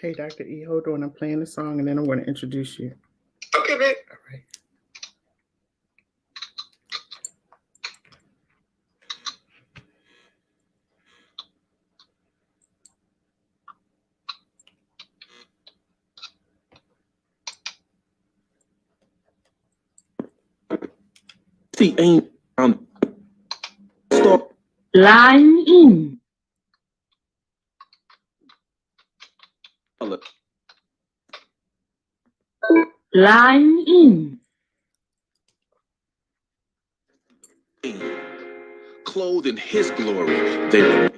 Hey, Dr. E, hold on. I'm playing the song and then I'm going to introduce you. Okay, babe. All right. See, ain't stop. Line in. Line in. Clothed in his glory, they were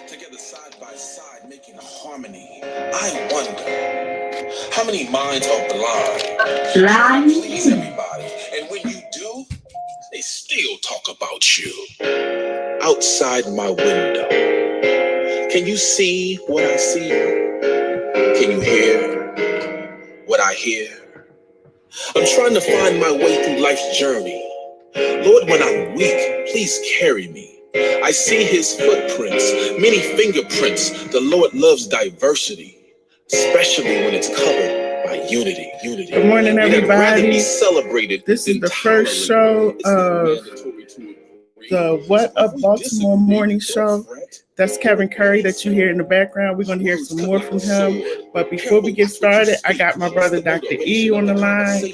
together side by side, making harmony. I wonder how many minds are blind, trying to please everybody, and when you do, they still talk about you. Outside my window, can you see what I see? Can you hear what I hear? I'm trying to find my way through life's journey. Lord, when I'm weak, please carry me. I see his footprints, many fingerprints. The Lord loves diversity, especially when it's covered by unity. Good morning, everybody. Be celebrated. This is the first show of the What Up Baltimore morning show. That's Kevin Curry that you hear in the background. We're going to hear some more from him. But before we get started, I got my brother Dr. E on the line.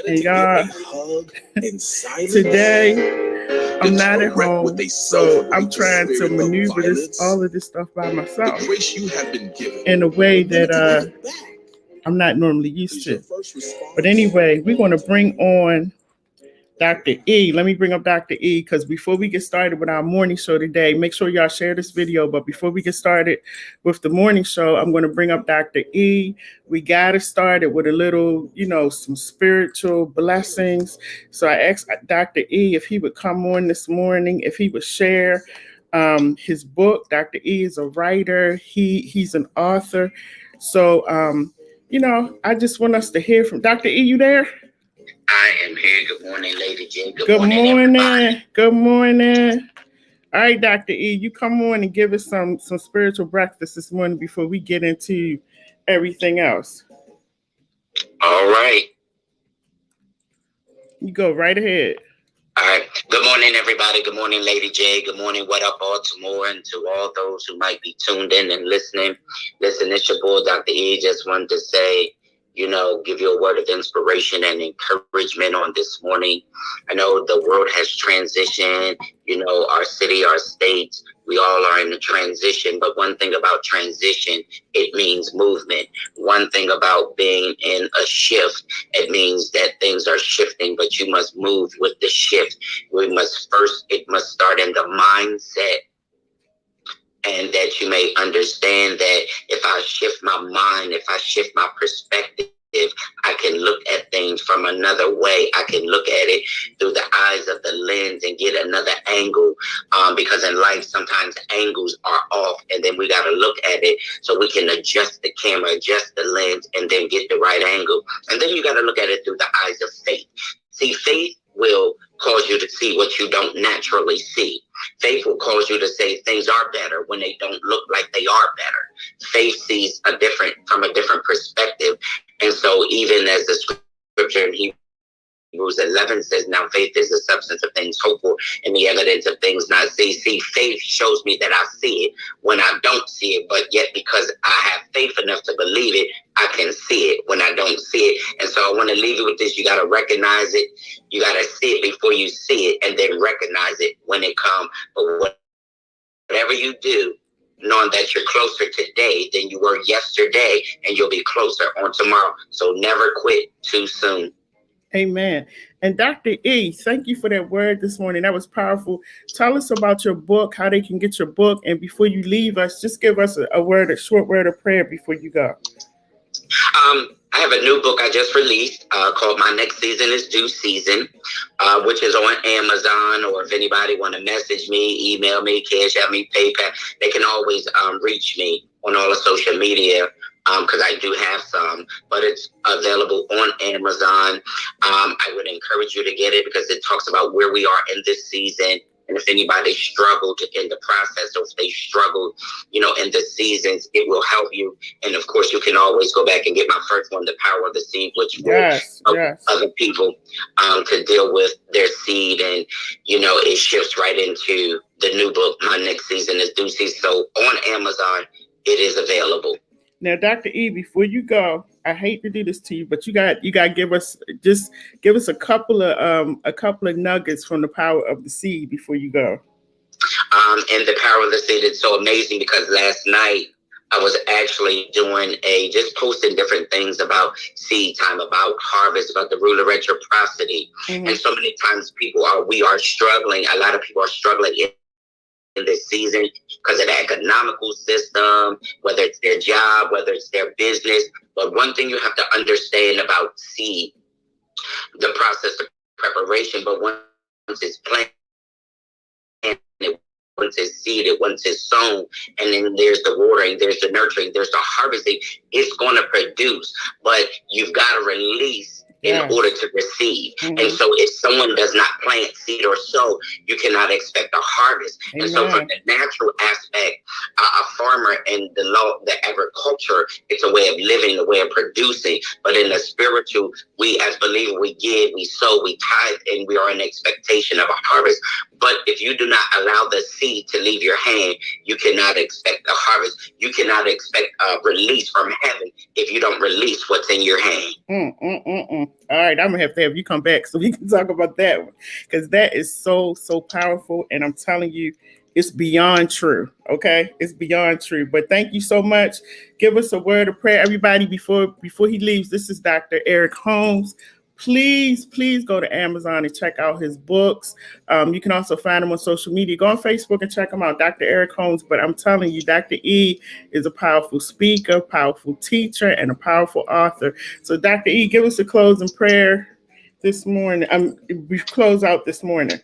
And y'all, today I'm not at home, so I'm trying to maneuver all of this stuff by myself in a way that I'm not normally used to. But anyway, we're going to bring on Dr. E. Let me bring up Dr. E, because before we get started with our morning show today, make sure y'all share this video. But before we get started with the morning show, I'm going to bring up Dr. E. We got to start it with a little, some spiritual blessings. So I asked Dr. E if he would come on this morning, if he would share his book. Dr. E is a writer. He's an author. So, I just want us to hear from Dr. E. You there? I am here. Good morning, LadyJ. Good morning. Good morning. All right, Dr. E, you come on and give us some spiritual breakfast this morning before we get into everything else. All right. You go right ahead. All right. Good morning, everybody. Good morning, LadyJ. Good morning, What Up Baltimore, and to all those who might be tuned in and listening. Listen, it's your boy, Dr. E. Just wanted to say, give you a word of inspiration and encouragement on this morning. I know the world has transitioned, our city, our states, we all are in a transition. But one thing about transition, it means movement. One thing about being in a shift, it means that things are shifting, but you must move with the shift. It must start in the mindset. And that you may understand that if I shift my mind, if I shift my perspective, I can look at things from another way. I can look at it through the eyes of the lens and get another angle. Because in life, sometimes angles are off, and then we got to look at it so we can adjust the camera, adjust the lens, and then get the right angle. And then you got to look at it through the eyes of faith. See, faith will cause you to see what you don't naturally see. Faith will cause you to say things are better when they don't look like they are better. Faith sees from a different perspective. And so even as the scripture in Hebrews 11 says, now faith is the substance of things hoped for and the evidence of things not seen. See, faith shows me that I see it when I don't see it, but yet because I have faith enough to believe it, I can see it when I don't see it. And so I want to leave you with this. You got to recognize it. You got to see it before you see it, and then recognize it when it comes. But whatever you do, knowing that you're closer today than you were yesterday, and you'll be closer on tomorrow. So never quit too soon. Amen. And Dr. E, thank you for that word this morning. That was powerful. Tell us about your book, how they can get your book. And before you leave us, just give us a short word of prayer before you go. I have a new book I just released called My Next Season is Due Season, which is on Amazon. Or if anybody want to message me, email me, Cash App me, PayPal, they can always reach me on all the social media. Because I do have some, but it's available on Amazon. I would encourage you to get it because it talks about where we are in this season And if anybody struggled in the process, or if they struggled, in the seasons, it will help you. And of course, you can always go back and get my first one, The Power of the Seed, which will help other people to deal with their seed. And, it shifts right into the new book. My next season is due season. So on Amazon, it is available. Now, Dr. E, before you go, I hate to do this to you, but you got to give us a couple of nuggets from The Power of the Seed before you go. And The Power of the Seed is so amazing because last night I was actually doing just posting different things about seed time, about harvest, about the rule of reciprocity. Mm-hmm. And so many times we are struggling. A lot of people are struggling in this season because of the economical system, whether it's their job, whether it's their business. But one thing you have to understand about seed, the process of preparation, but once it's planted, once it's seeded, once it's sown, and then there's the watering, there's the nurturing, there's the harvesting, it's going to produce, but you've got to release in order to receive. Mm-hmm. And so if someone does not plant, seed, or sow, you cannot expect a harvest. Amen. And so from the natural aspect, a farmer and the agriculture, it's a way of living, a way of producing. But in the spiritual, we as believers, we give, we sow, we tithe, and we are in expectation of a harvest. But if you do not allow the seed to leave your hand, you cannot expect a harvest. You cannot expect a release from heaven if you don't release what's in your hand. All right, I'm going to have you come back so we can talk about that one, because that is so, so powerful. And I'm telling you, it's beyond true. Okay, it's beyond true. But thank you so much. Give us a word of prayer, everybody, before he leaves. This is Dr. Eric Holmes. Please go to Amazon and check out his books. You can also find him on social media. Go on Facebook and check him out, Dr. Eric Holmes. But I'm telling you, Dr. E is a powerful speaker, powerful teacher, and a powerful author. So, Dr. E, give us a closing prayer this morning. We close out this morning.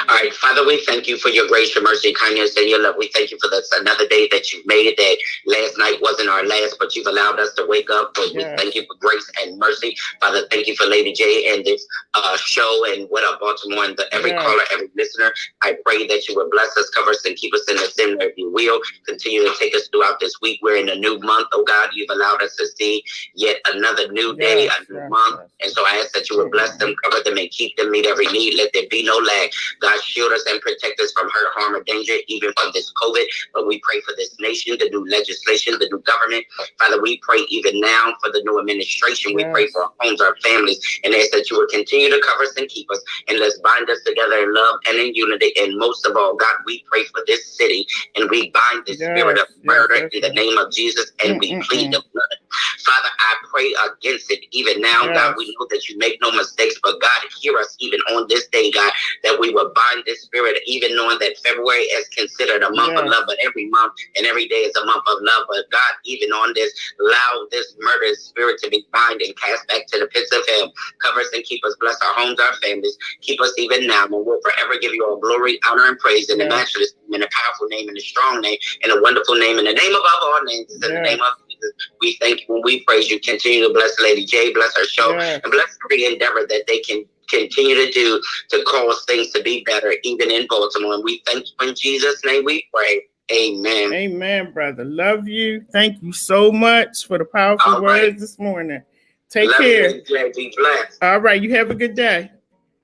All right, Father, we thank you for your grace, your mercy, kindness, and your love. We thank you for this another day that you've made, that last night wasn't our last, but you've allowed us to wake up. But we thank you for grace and mercy. Father, thank you for LadyJ and this show and What Up Baltimore, and every caller, every listener. I pray that you would bless us, cover us, and keep us in the center of your will. Continue to take us throughout this week. We're in a new month, oh God. You've allowed us to see yet another new day, a new month. And so I ask that you would bless them, cover them, and keep them, meet every need. Let there be no lack. God, shield us and protect us from hurt, harm, or danger, even from this COVID. But we pray for this nation, the new legislation, the new government. Father, we pray even now for the new administration. We pray for our homes, our families, and ask that you would continue to cover us and keep us. And let's bind us together in love and in unity. And most of all, God, we pray for this city, and we bind the spirit of murder in the name of Jesus, and we plead the blood. Father, I pray against it even now, God. We know that you make no mistakes, but God, hear us even on this day, God, that we will bind this spirit, even knowing that February is considered a month of love, but every month and every day is a month of love. But God, even on this, allow this murderous spirit to be bound and cast back to the pits of hell. Cover us and keep us. Bless our homes, our families. Keep us even now, and we'll forever give you all glory, honor, and praise in the matchless, in the powerful name, in the strong name, in the wonderful name, in the name above all names, in the name of Jesus. We thank you and we praise you. Continue to bless LadyJ, bless her show, and bless every endeavor that they can continue to do to cause things to be better, even in Baltimore. And we thank you in Jesus' name we pray. Amen. Amen, brother. Love you. Thank you so much for the powerful words this morning. Take care. You, be blessed. All right. You have a good day.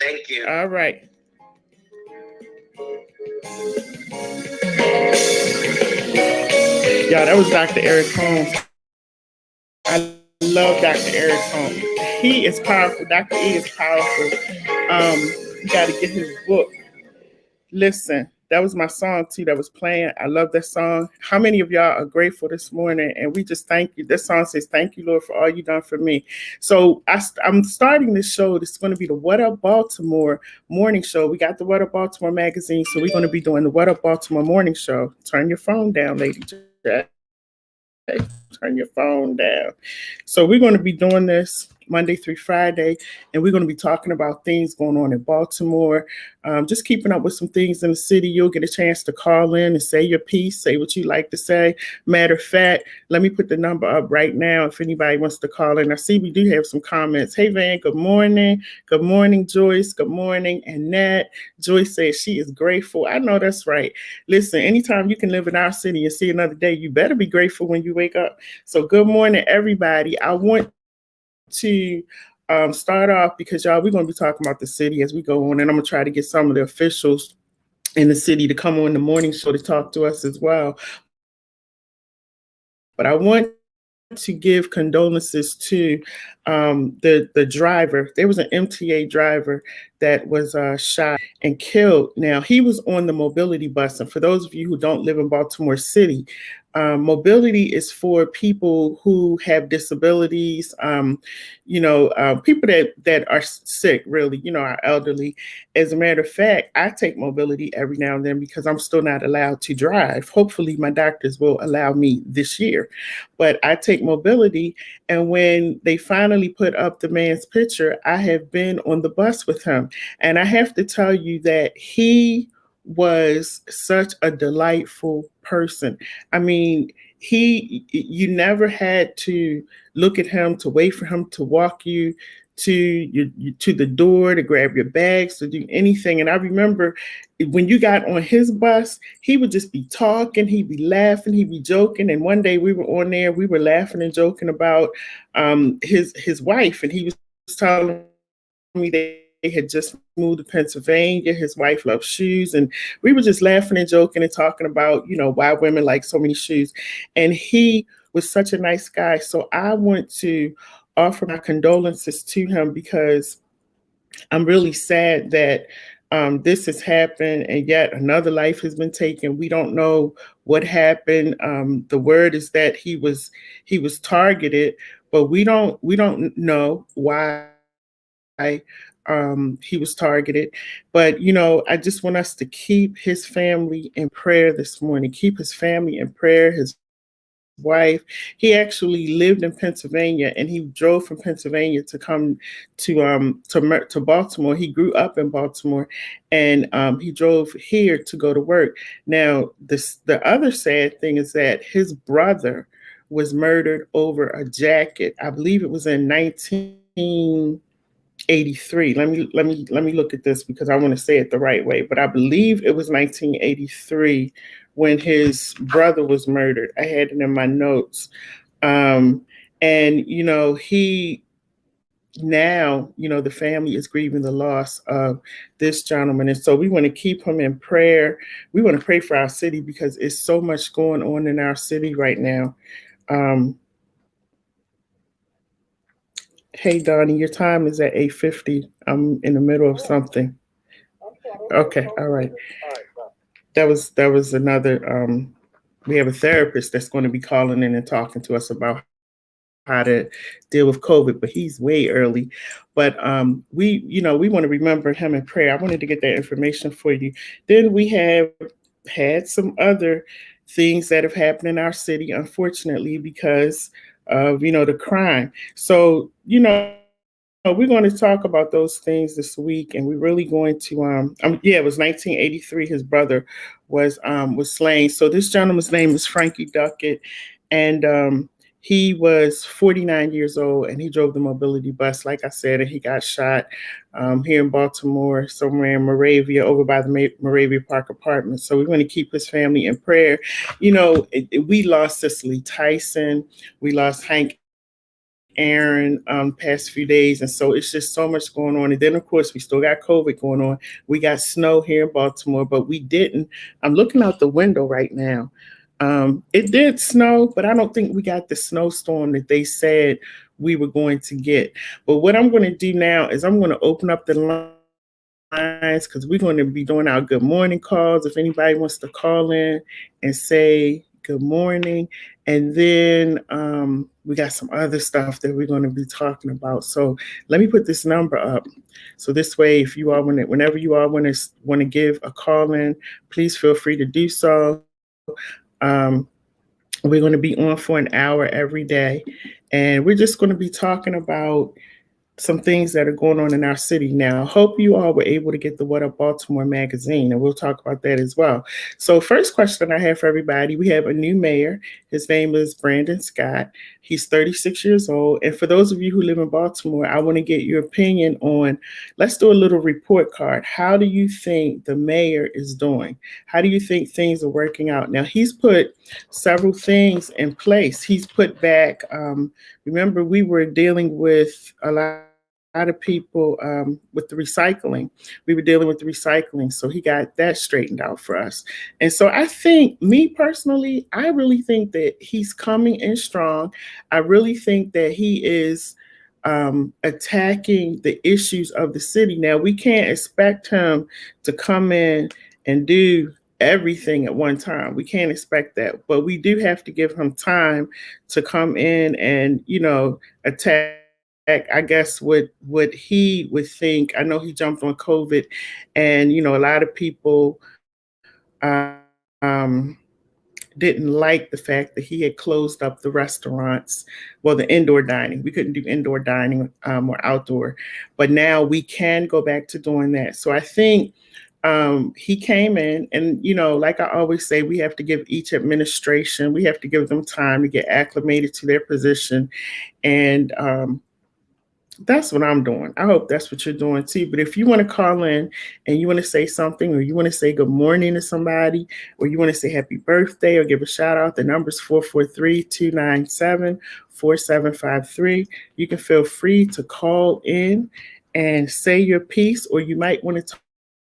Thank you. All right. Yeah, that was Dr. Eric Holmes. I love Dr. Eric Holmes. He is powerful. Dr. E is powerful. You got to get his book. Listen, that was my song too that was playing. I love that song. How many of y'all are grateful this morning? And we just thank you. This song says, "Thank you, Lord, for all you done for me." So I'm starting this show. This is going to be the What Up Baltimore morning show. We got the What Up Baltimore magazine, so we're going to be doing the What Up Baltimore morning show. Turn your phone down, LadyJ. Turn your phone down. So we're going to be doing this Monday through Friday, and we're going to be talking about things going on in Baltimore, just keeping up with some things in the city. You'll get a chance to call in and say your piece, say what you like to say. Matter of fact, let me put the number up right now if anybody wants to call in. I see we do have some comments. Hey, Van, good morning. Good morning, Joyce. Good morning, Annette. Joyce says she is grateful. I know that's right. Listen, anytime you can live in our city and see another day, you better be grateful when you wake up. So good morning, everybody. I want to start off because, y'all, we're going to be talking about the city as we go on, and I'm going to try to get some of the officials in the city to come on the morning show to talk to us as well. But I want to give condolences to the driver. There was an MTA driver that was shot and killed. Now, he was on the mobility bus. And for those of you who don't live in Baltimore City, mobility is for people who have disabilities, people that are sick, really, our elderly. As a matter of fact, I take mobility every now and then because I'm still not allowed to drive. Hopefully my doctors will allow me this year, but I take mobility. And when they finally put up the man's picture, I have been on the bus with him. And I have to tell you that he was such a delightful person. I mean, you never had to look at him, to wait for him to walk you to the door, to grab your bags, to do anything. And I remember when you got on his bus, he would just be talking, he'd be laughing, he'd be joking. And one day we were on there, we were laughing and joking about his wife, and he was telling me that they had just moved to Pennsylvania. His wife loves shoes. And we were just laughing and joking and talking about, why women like so many shoes. And he was such a nice guy. So I want to offer my condolences to him because I'm really sad that this has happened and yet another life has been taken. We don't know what happened. The word is that he was targeted, but we don't know why he was targeted. But, I just want us to keep his family in prayer this morning. Keep his family in prayer, his wife. He actually lived in Pennsylvania, and he drove from Pennsylvania to come to Baltimore. He grew up in Baltimore, and he drove here to go to work. Now, the other sad thing is that his brother was murdered over a jacket. I believe it was in 1983. Let me look at this because I want to say it the right way, but I believe it was 1983 when his brother was murdered. I had it in my notes. And he now, the family is grieving the loss of this gentleman. And so we want to keep him in prayer. We want to pray for our city because it's so much going on in our city right now. Hey, Donnie, your time is at 8:50. I'm in the middle of something. Okay, all right. That was another. We have a therapist that's going to be calling in and talking to us about how to deal with COVID, but he's way early. But we want to remember him in prayer. I wanted to get that information for you. Then we have had some other things that have happened in our city, unfortunately, because of the crime. So we're going to talk about those things this week, and we're really going to it was 1983 his brother was slain. So this gentleman's name is Frankie Duckett, and he was 49 years old, and he drove the mobility bus, like I said, and he got shot here in Baltimore, somewhere in Moravia, over by the Moravia Park Apartments. So we're going to keep his family in prayer. We lost Cicely Tyson, we lost Hank Aaron past few days, and so it's just so much going on. And then of course we still got COVID going on. We got snow here in Baltimore, but we didn't. I'm looking out the window right now. It did snow, but I don't think we got the snowstorm that they said we were going to get. But what I'm going to do now is I'm going to open up the lines because we're going to be doing our good morning calls. If anybody wants to call in and say good morning. And then we got some other stuff that we're going to be talking about. So let me put this number up. So this way, if you all whenever you all want to give a call in, please feel free to do so. We're going to be on for an hour every day, and we're just going to be talking about some things that are going on in our city now. Hope you all were able to get the What Up Baltimore magazine, and we'll talk about that as well. So, first question I have for everybody, we have a new mayor. His name is Brandon Scott. He's 36 years old. And for those of you who live in Baltimore, I want to get your opinion on, let's do a little report card. How do you think the mayor is doing? How do you think things are working out? Now, he's put several things in place. He's put back, remember, we were dealing with a lot of people with the recycling. We were dealing with the recycling. So he got that straightened out for us. And so I think, me personally, I really think that he's coming in strong. I really think that he is attacking the issues of the city. Now, we can't expect him to come in and do everything at one time. We can't expect that, but we do have to give him time to come in and, attack, I guess, what he would think. I know he jumped on COVID, and, a lot of people didn't like the fact that he had closed up the restaurants, well, the indoor dining. We couldn't do indoor dining or outdoor, but now we can go back to doing that. So I think he came in, and like I always say, we have to give each administration, we have to give them time to get acclimated to their position, and that's what I'm doing. I hope that's what you're doing too. But if you want to call in and you want to say something, or you want to say good morning to somebody, or you want to say happy birthday or give a shout out, the number is 443-297-4753. You can feel free to call in and say your piece, or you might want to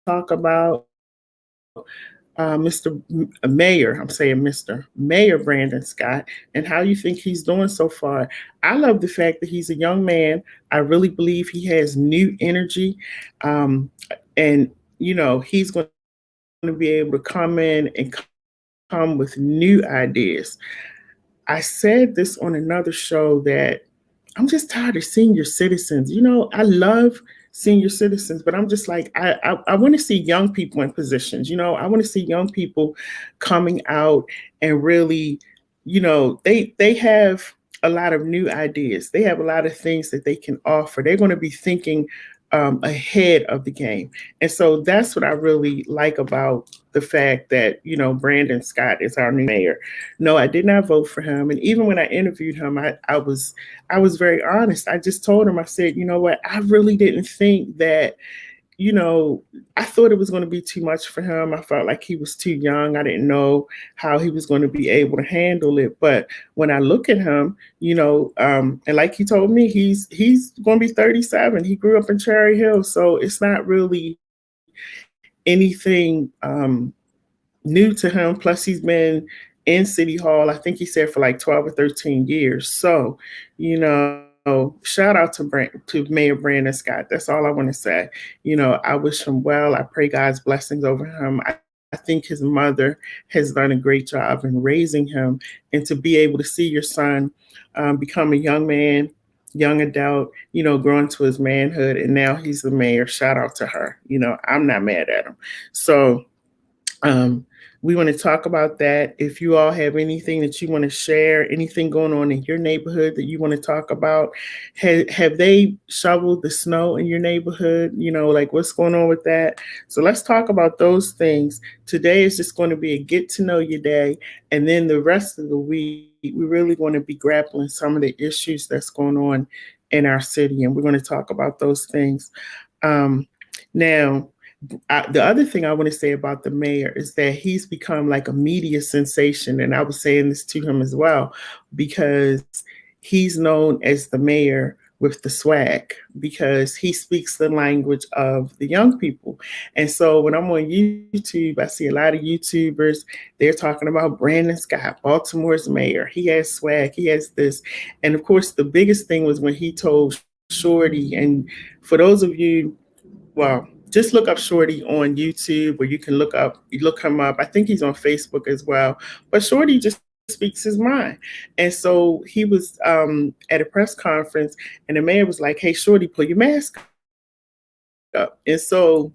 talk about Mayor, I'm saying Mayor Brandon Scott, and how you think he's doing so far. I love the fact that he's a young man. I really believe he has new energy. And, he's going to be able to come in and come with new ideas. I said this on another show that I'm just tired of senior citizens. I love senior citizens, but I'm just like, I want to see young people in positions. I want to see young people coming out and really, they have a lot of new ideas. They have a lot of things that they can offer. They're going to be thinking ahead of the game. And so that's what I really like about the fact that, Brandon Scott is our new mayor. No, I did not vote for him. And even when I interviewed him, I was very honest. I just told him, I said, you know what, I really didn't think that, I thought it was going to be too much for him. I felt like he was too young. I didn't know how he was going to be able to handle it. But when I look at him, and like he told me, he's going to be 37. He grew up in Cherry Hill, so it's not really anything new to him. Plus, he's been in City Hall, I think he said, for like 12 or 13 years. So, shout out to Mayor Brandon Scott. That's all I want to say. I wish him well. I pray God's blessings over him. I think his mother has done a great job in raising him, and to be able to see your son become a young man, young adult, growing to his manhood, and now he's the mayor. Shout out to her. I'm not mad at him. So, um, we want to talk about that. If you all have anything that you want to share, anything going on in your neighborhood that you want to talk about, have they shoveled the snow in your neighborhood? Like, what's going on with that? So let's talk about those things. Today is just going to be a get to know you day. And then the rest of the week, we really want to be grappling some of the issues that's going on in our city. And we're going to talk about those things. Now, the other thing I want to say about the mayor is that he's become like a media sensation. And I was saying this to him as well, because he's known as the mayor with the swag, because he speaks the language of the young people. And so when I'm on YouTube, I see a lot of YouTubers, they're talking about Brandon Scott, Baltimore's mayor. He has swag, he has this. And of course, the biggest thing was when he told Shorty, and for those of you, well, just look up Shorty on YouTube, or you can look him up. I think he's on Facebook as well. But Shorty just speaks his mind. And so he was at a press conference, and the mayor was like, "Hey, Shorty, pull your mask up." And so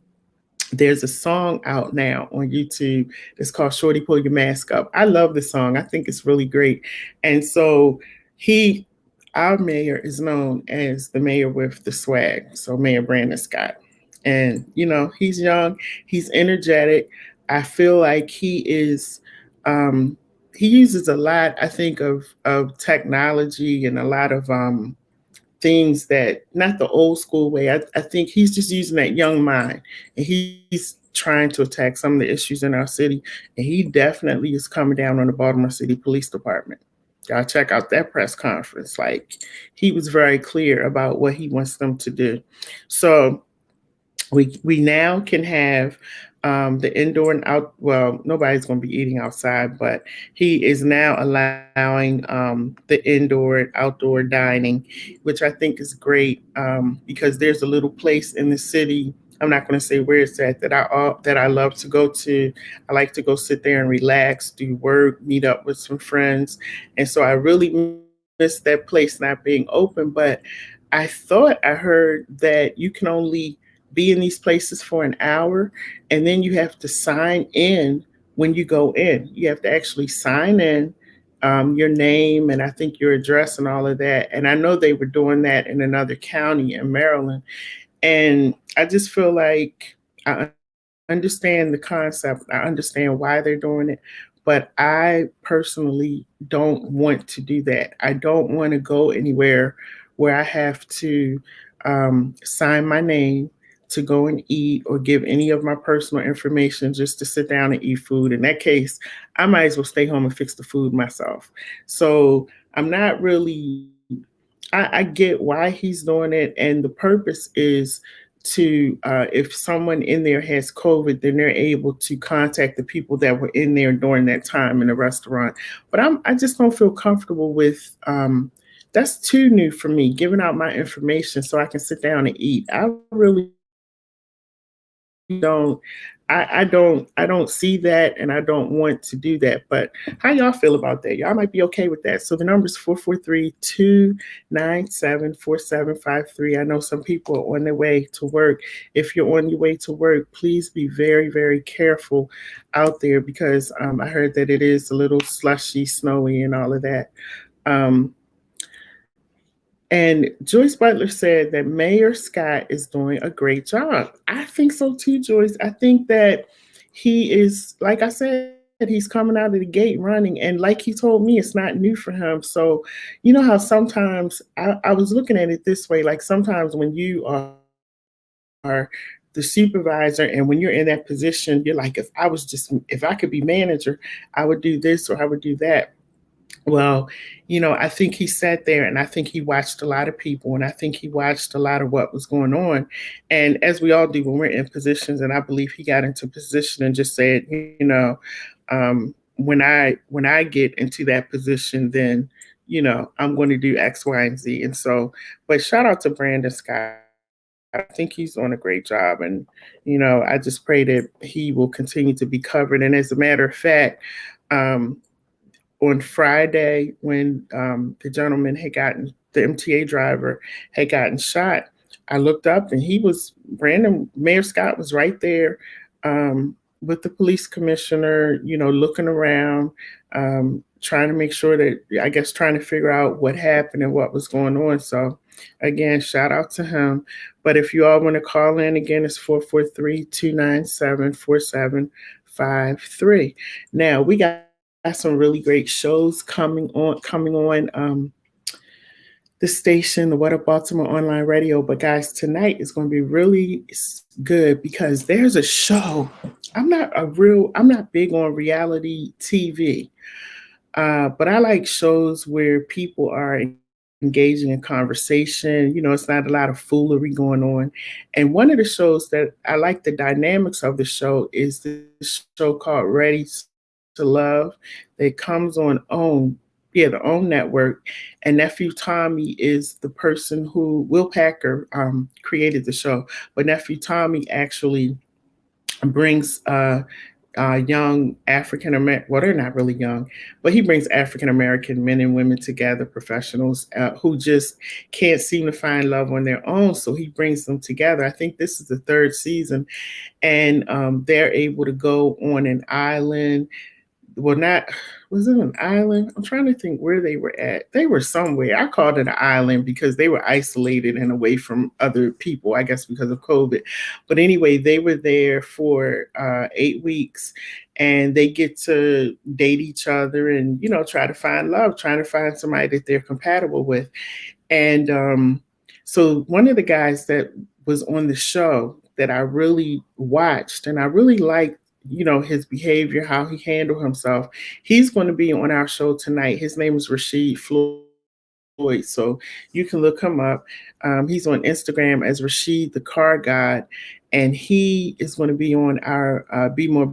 there's a song out now on YouTube. It's called Shorty Pull Your Mask Up. I love the song. I think it's really great. And so he, our mayor is known as the mayor with the swag. So Mayor Brandon Scott. And, he's young, he's energetic. I feel like he uses a lot, I think, of technology and a lot of things that not the old school way. I think he's just using that young mind, and he's trying to attack some of the issues in our city. And he definitely is coming down on the Baltimore City Police Department. Y'all check out that press conference. Like, he was very clear about what he wants them to do. So we now can have the indoor and out. Well, nobody's going to be eating outside, but he is now allowing the indoor and outdoor dining, which I think is great, because there's a little place in the city. I'm not going to say where it's at, that I love to go to. I like to go sit there and relax, do work, meet up with some friends, and so I really miss that place not being open. But I thought I heard that you can only be in these places for an hour, and then you have to sign in when you go in. You have to actually sign in, your name, and I think your address and all of that. And I know they were doing that in another county in Maryland. And I just feel like I understand the concept. I understand why they're doing it. But I personally don't want to do that. I don't want to go anywhere where I have to sign my name to go and eat or give any of my personal information just to sit down and eat food. In that case, I might as well stay home and fix the food myself. So I'm not really, I get why he's doing it. And the purpose is to, if someone in there has COVID, then they're able to contact the people that were in there during that time in the restaurant. But I just don't feel comfortable with, that's too new for me, giving out my information so I can sit down and eat. I really don't. I don't see that, and I don't want to do that. But how y'all feel about that? Y'all might be okay with that. So the number is 443-297-4753. I know some people are on their way to work. If you're on your way to work, please be very, very careful out there, because I heard that it is a little slushy, snowy, and all of that. Um, and Joyce Butler said that Mayor Scott is doing a great job. I think so too, Joyce. I think that he is, like I said, he's coming out of the gate running. And like he told me, it's not new for him. So, you know how sometimes I was looking at it this way, like sometimes when you are the supervisor and when you're in that position, you're like, if I could be manager, I would do this or I would do that. Well, I think he sat there and I think he watched a lot of people, and I think he watched a lot of what was going on. And as we all do when we're in positions, and I believe he got into position and just said, when I get into that position, then, I'm going to do X, Y, and Z. And so, but shout out to Brandon Scott. I think he's doing a great job. And, I just pray that he will continue to be covered. And as a matter of fact, um, on Friday when the gentleman had gotten, the MTA driver had gotten shot, I looked up and Mayor Scott was right there, with the police commissioner, looking around, trying to make sure that, I guess, trying to figure out what happened and what was going on. So again, shout out to him. But if you all want to call in again, it's 443-297-4753. Now we got some really great shows coming on the station, the What Up Baltimore online radio. But guys, tonight is going to be really good because there's a show. I'm not big on reality TV, but I like shows where people are engaging in conversation. It's not a lot of foolery going on. And one of the shows that I like the dynamics of the show is the show called Ready to Love that comes on the OWN network. And Nephew Tommy is the person who Will Packer created the show, but Nephew Tommy actually brings young African American, well, they're not really young, but he brings African American men and women together, professionals who just can't seem to find love on their own. So he brings them together. I think this is the third season, and they're able to go on an island. Well, not, was it an island? I'm trying to think where they were at. They were somewhere. I called it an island because they were isolated and away from other people, I guess because of COVID. But anyway, they were there for 8 weeks, and they get to date each other and, you know, try to find love, trying to find somebody that they're compatible with. And so one of the guys that was on the show that I really watched and I really liked, you know, his behavior, how he handled himself. He's going to be on our show tonight. His name is Rashid Floyd. So you can look him up. He's on Instagram as Rashid the Car God, and he is going to be on our Be More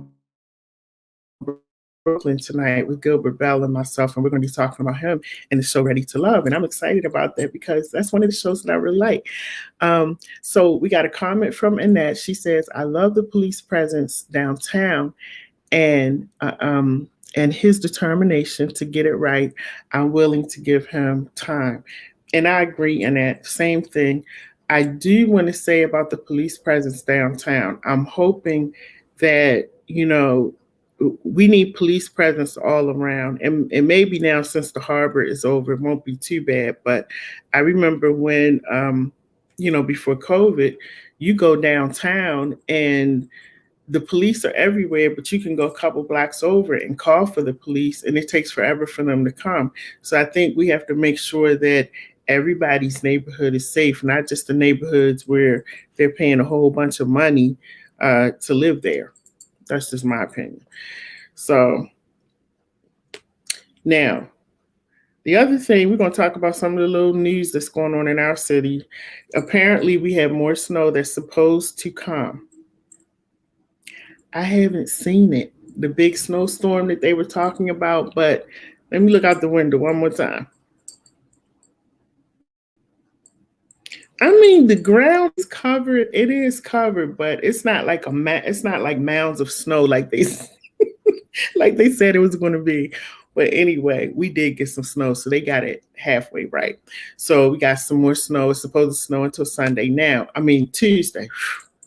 Brooklyn tonight with Gilbert Bell and myself, and we're going to be talking about him in the show Ready to Love. And I'm excited about that because that's one of the shows that I really like. So we got a comment from Annette. She says, I love the police presence downtown and his determination to get it right. I'm willing to give him time. And I agree, Annette. Same thing. I do want to say about the police presence downtown. I'm hoping that, you know, we need police presence all around. And maybe now since the harbor is over, it won't be too bad. But I remember when, you know, before COVID, you go downtown and the police are everywhere, but you can go a couple blocks over and call for the police, and it takes forever for them to come. So I think we have to make sure that everybody's neighborhood is safe, not just the neighborhoods where they're paying a whole bunch of money to live there. That's just my opinion. So now, the other thing, we're going to talk about some of the little news that's going on in our city. Apparently, we have more snow that's supposed to come. I haven't seen it, the big snowstorm that they were talking about, but let me look out the window one more time. I mean, the ground is covered. It is covered, but it's not like it's not like mounds of snow like they like they said it was going to be. But anyway, we did get some snow, so they got it halfway right. So we got some more snow. It's supposed to snow until Sunday now. I mean, Tuesday.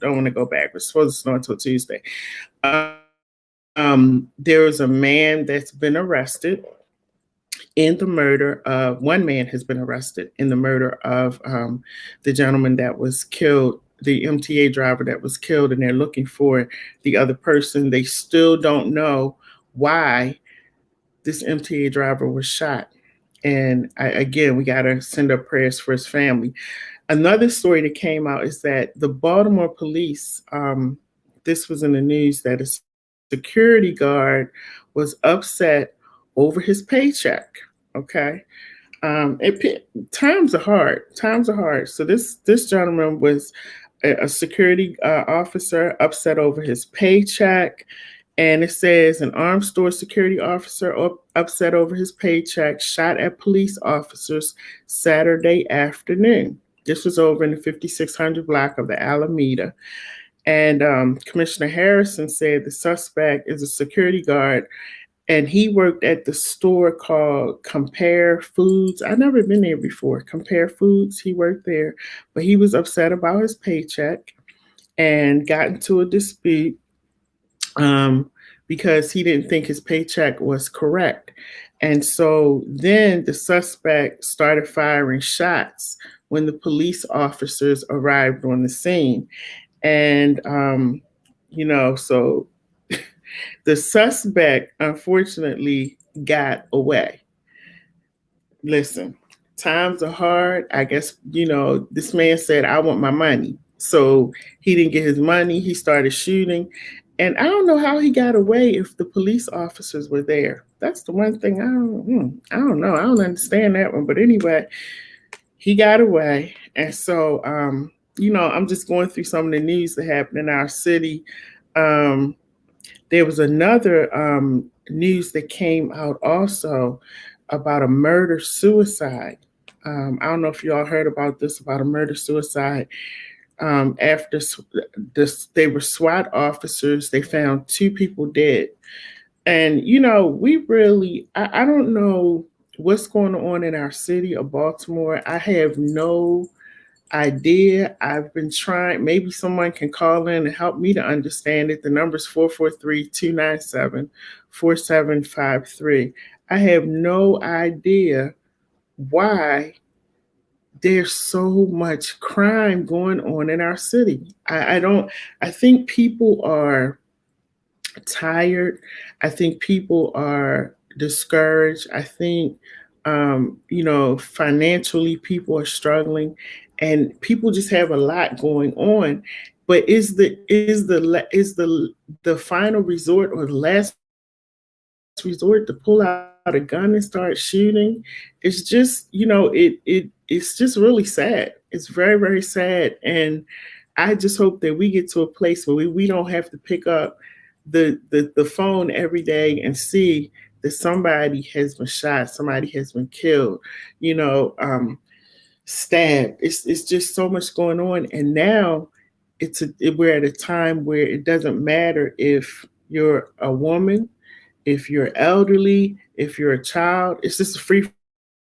Don't want to go back. It's supposed to snow until Tuesday. There was a man that's been arrested in the murder of, one man has been arrested in the murder of the gentleman that was killed, the MTA driver that was killed, and they're looking for the other person. They still don't know why this MTA driver was shot. And again, we got to send up prayers for his family. Another story that came out is that the Baltimore police, this was in the news, that a security guard was upset over his paycheck. Okay. Times are hard. Times are hard. So this gentleman was a security officer upset over his paycheck. And it says an armed store security officer upset over his paycheck shot at police officers Saturday afternoon. This was over in the 5600 block of the Alameda. And Commissioner Harrison said the suspect is a security guard, and he worked at the store called Compare Foods. I've never been there before. Compare Foods, he worked there, but he was upset about his paycheck and got into a dispute because he didn't think his paycheck was correct. And so then the suspect started firing shots when the police officers arrived on the scene. And, so the suspect, unfortunately, got away. Listen, times are hard. I guess, this man said, I want my money. So he didn't get his money. He started shooting. And I don't know how he got away if the police officers were there. That's the one thing I don't know. I don't understand that one. But anyway, he got away. And so, I'm just going through some of the news that happened in our city. There was another news that came out also about a murder-suicide. I don't know if you all heard about this, about a murder-suicide. After they were SWAT officers, they found two people dead. And, we really, I don't know what's going on in our city of Baltimore. I have no idea. I've been trying, maybe someone can call in and help me to understand it. The number's 443-297-4753. I have no idea why there's so much crime going on in our city. I don't, I think people are tired. I think people are discouraged. I think, financially people are struggling, and people just have a lot going on. But is the final resort or the last resort to pull out a gun and start shooting? It's just, it's just really sad. It's very, very sad. And I just hope that we get to a place where we don't have to pick up the phone every day and see that somebody has been shot, somebody has been killed, you know, um, stabbed. It's just so much going on, and now we're at a time where it doesn't matter if you're a woman, if you're elderly, if you're a child. It's just a free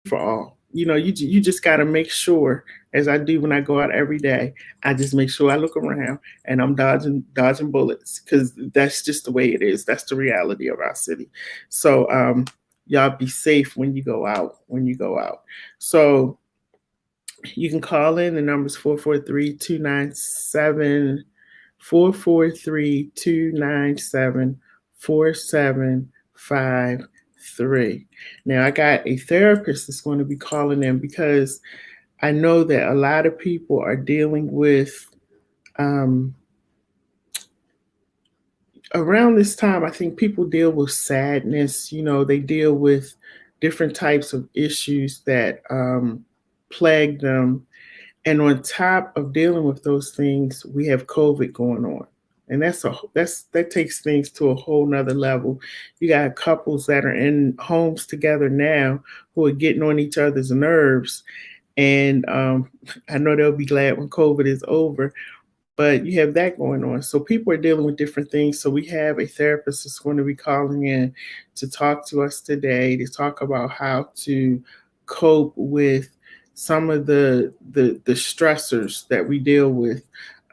for all. You just got to make sure, as I do when I go out every day, I just make sure I look around and I'm dodging bullets, because that's just the way it is. That's the reality of our city. So y'all be safe when you go out. So you can call in. The number's 443-297-4753. Now, I got a therapist that's going to be calling in because I know that a lot of people are dealing with, um, around this time, I think people deal with sadness. They deal with different types of issues that plague them. And on top of dealing with those things, we have COVID going on. And that takes things to a whole nother level. You got couples that are in homes together now who are getting on each other's nerves. And I know they'll be glad when COVID is over, but you have that going on. So people are dealing with different things. So we have a therapist that's going to be calling in to talk to us today, to talk about how to cope with some of the stressors that we deal with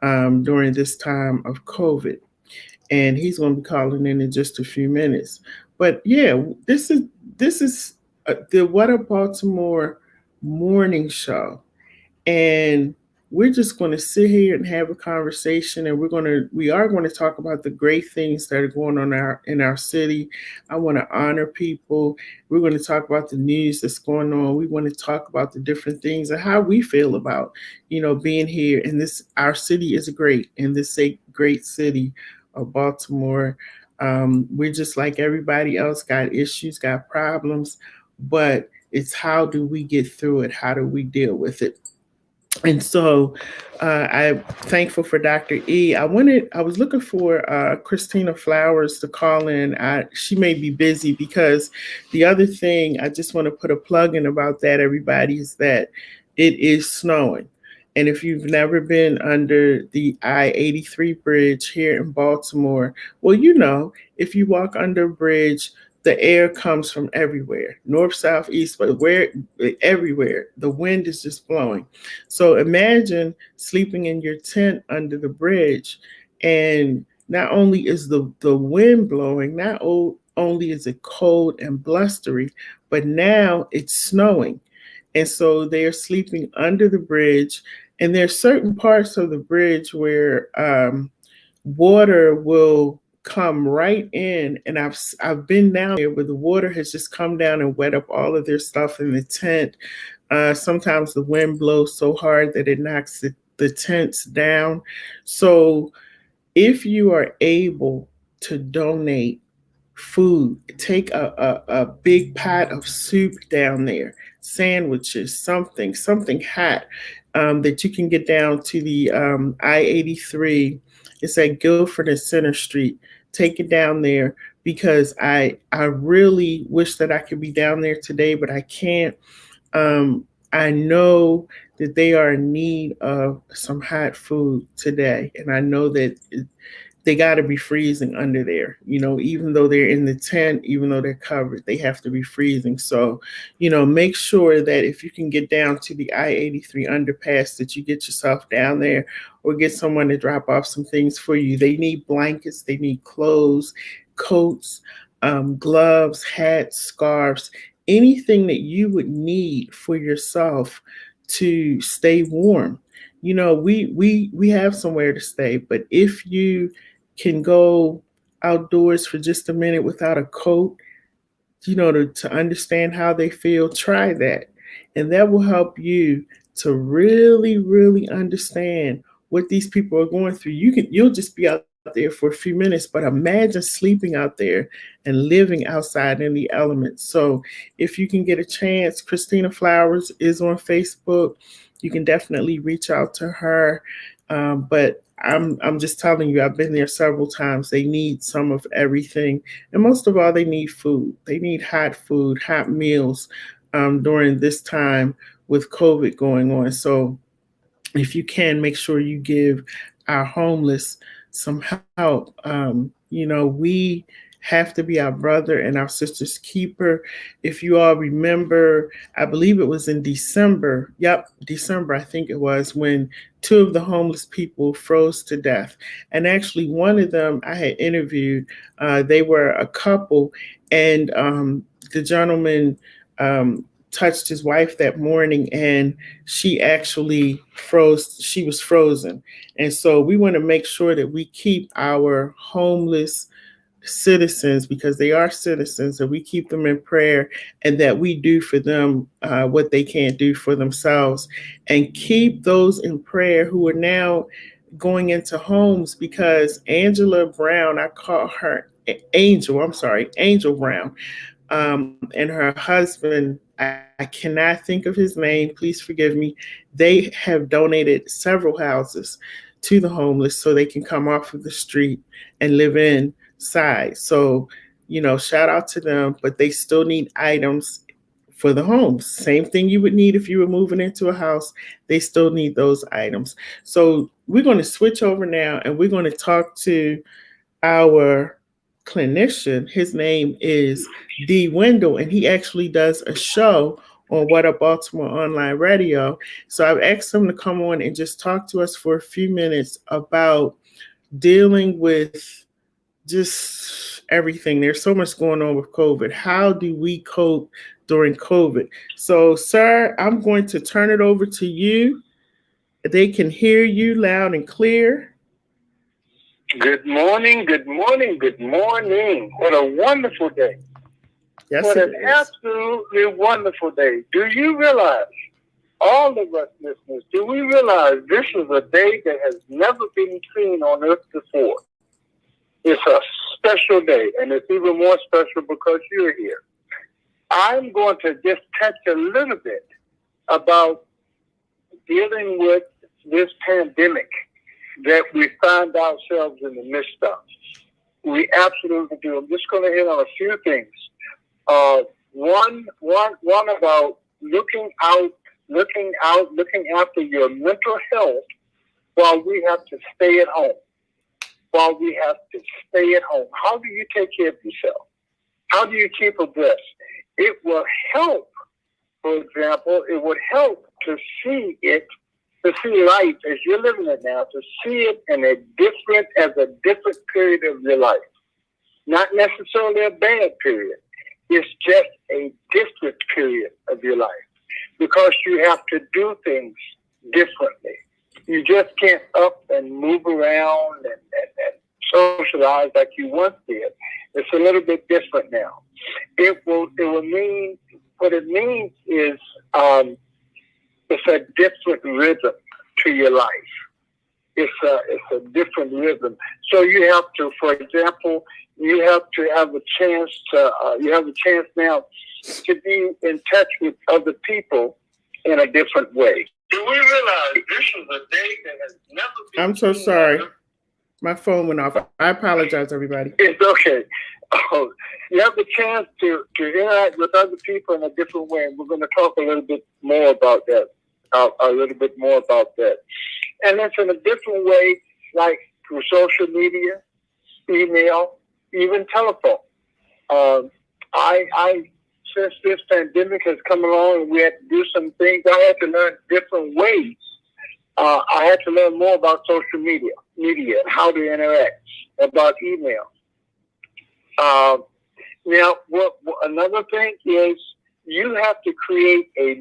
during this time of COVID. And he's going to be calling in just a few minutes. But yeah, this is the What Up Baltimore morning show, and we're just going to sit here and have a conversation, and we are going to talk about the great things that are going on in our city. I want to honor people. We're going to talk about the news that's going on. We want to talk about the different things and how we feel about being here. And this our city is great, and this is a great city of Baltimore. We're just like everybody else, got issues, got problems, but it's how do we get through it? How do we deal with it? And so I'm thankful for Dr. E. I was looking for Christina Flowers to call in. She may be busy, because the other thing I just want to put a plug in about that, everybody, is that it is snowing. And if you've never been under the I-83 bridge here in Baltimore, well, if you walk under a bridge, the air comes from everywhere, north, south, east, but everywhere. The wind is just blowing. So imagine sleeping in your tent under the bridge, and not only is the wind blowing, only is it cold and blustery, but now it's snowing. And so they're sleeping under the bridge, and there's certain parts of the bridge where water will come right in, and I've been down there where the water has just come down and wet up all of their stuff in the tent. Sometimes the wind blows so hard that it knocks the tents down. So if you are able to donate food, take a big pot of soup down there, sandwiches, something hot, that you can get down to the I-83. It's at Guilford and Center Street. Take it down there, because I really wish that I could be down there today, but I can't. I know that they are in need of some hot food today, and I know that they got to be freezing under there. Even though they're in the tent, even though they're covered, they have to be freezing. So, make sure that if you can get down to the I-83 underpass, that you get yourself down there or get someone to drop off some things for you. They need blankets, they need clothes, coats, gloves, hats, scarves, anything that you would need for yourself to stay warm. We have somewhere to stay, but if you can go outdoors for just a minute without a coat, to understand how they feel, try that. And that will help you to really, really understand what these people are going through. You'll just be out there for a few minutes, but imagine sleeping out there and living outside in the elements. So if you can get a chance, Christina Flowers is on Facebook. You can definitely reach out to her. But I'm just telling you, I've been there several times. They need some of everything. And most of all, they need food. They need hot food, hot meals during this time with COVID going on. So if you can, make sure you give our homeless some help. We have to be our brother and our sister's keeper. If you all remember, I believe it was in December. Yep, December, I think it was, when two of the homeless people froze to death. And actually, one of them I had interviewed. They were a couple, and the gentleman touched his wife that morning, and she actually froze. She was frozen. And so we want to make sure that we keep our homeless citizens, because they are citizens, and we keep them in prayer, and that we do for them what they can't do for themselves, and keep those in prayer who are now going into homes, because Angela Brown, I call her Angel Brown, and her husband, I cannot think of his name, please forgive me. They have donated several houses to the homeless so they can come off of the street and live inside. So, shout out to them, but they still need items for the homes. Same thing you would need if you were moving into a house. They still need those items. So we're going to switch over now, and we're going to talk to our clinician. His name is D. Wendell, and he actually does a show on What Up Baltimore Online Radio. So I've asked him to come on and just talk to us for a few minutes about dealing with just everything. There's so much going on with COVID. How do we cope during COVID? So, sir, I'm going to turn it over to you. They can hear you loud and clear. Good morning, good morning, good morning. What a wonderful day. Yes, what an absolutely wonderful day. Do you realize, all of us listeners, do we realize this is a day that has never been seen on earth before? It's a special day, and it's even more special because you're here. I'm going to just touch a little bit about dealing with this pandemic that we find ourselves in the midst of. We absolutely do. I'm just going to hit on a few things. One about looking after your mental health while we have to stay at home. How do you take care of yourself? How do you keep abreast? It will help, for example, to see life as you're living it now, to see it as a different period of your life. Not necessarily a bad period. It's just a different period of your life, because you have to do things differently. You just can't up and move around and socialize like you once did. It's a little bit different now. It will mean, what it means is, it's a different rhythm to your life. It's a different rhythm. So you have to, for example, you have a chance now to be in touch with other people in a different way. Do we realize this is a day that has never been? I'm so sorry. My phone went off. I apologize, everybody. It's okay. you have the chance to interact with other people in a different way. And we're going to talk a little bit more about that. And it's in a different way, like through social media, email, even telephone. Since this pandemic has come along and we had to do some things, I had to learn different ways. I had to learn more about social media and how to interact, about email. Now, another thing is you have to create a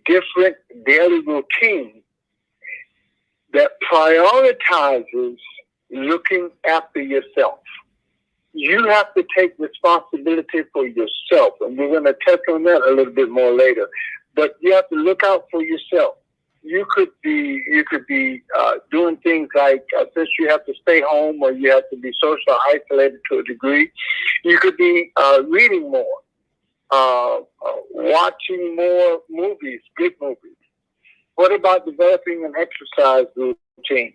different daily routine that prioritizes looking after yourself. You have to take responsibility for yourself, and we're going to touch on that a little bit more later. But you have to look out for yourself. You could be doing things like since you have to stay home or you have to be social isolated to a degree, you could be reading more, watching more movies, good movies. What about developing an exercise routine?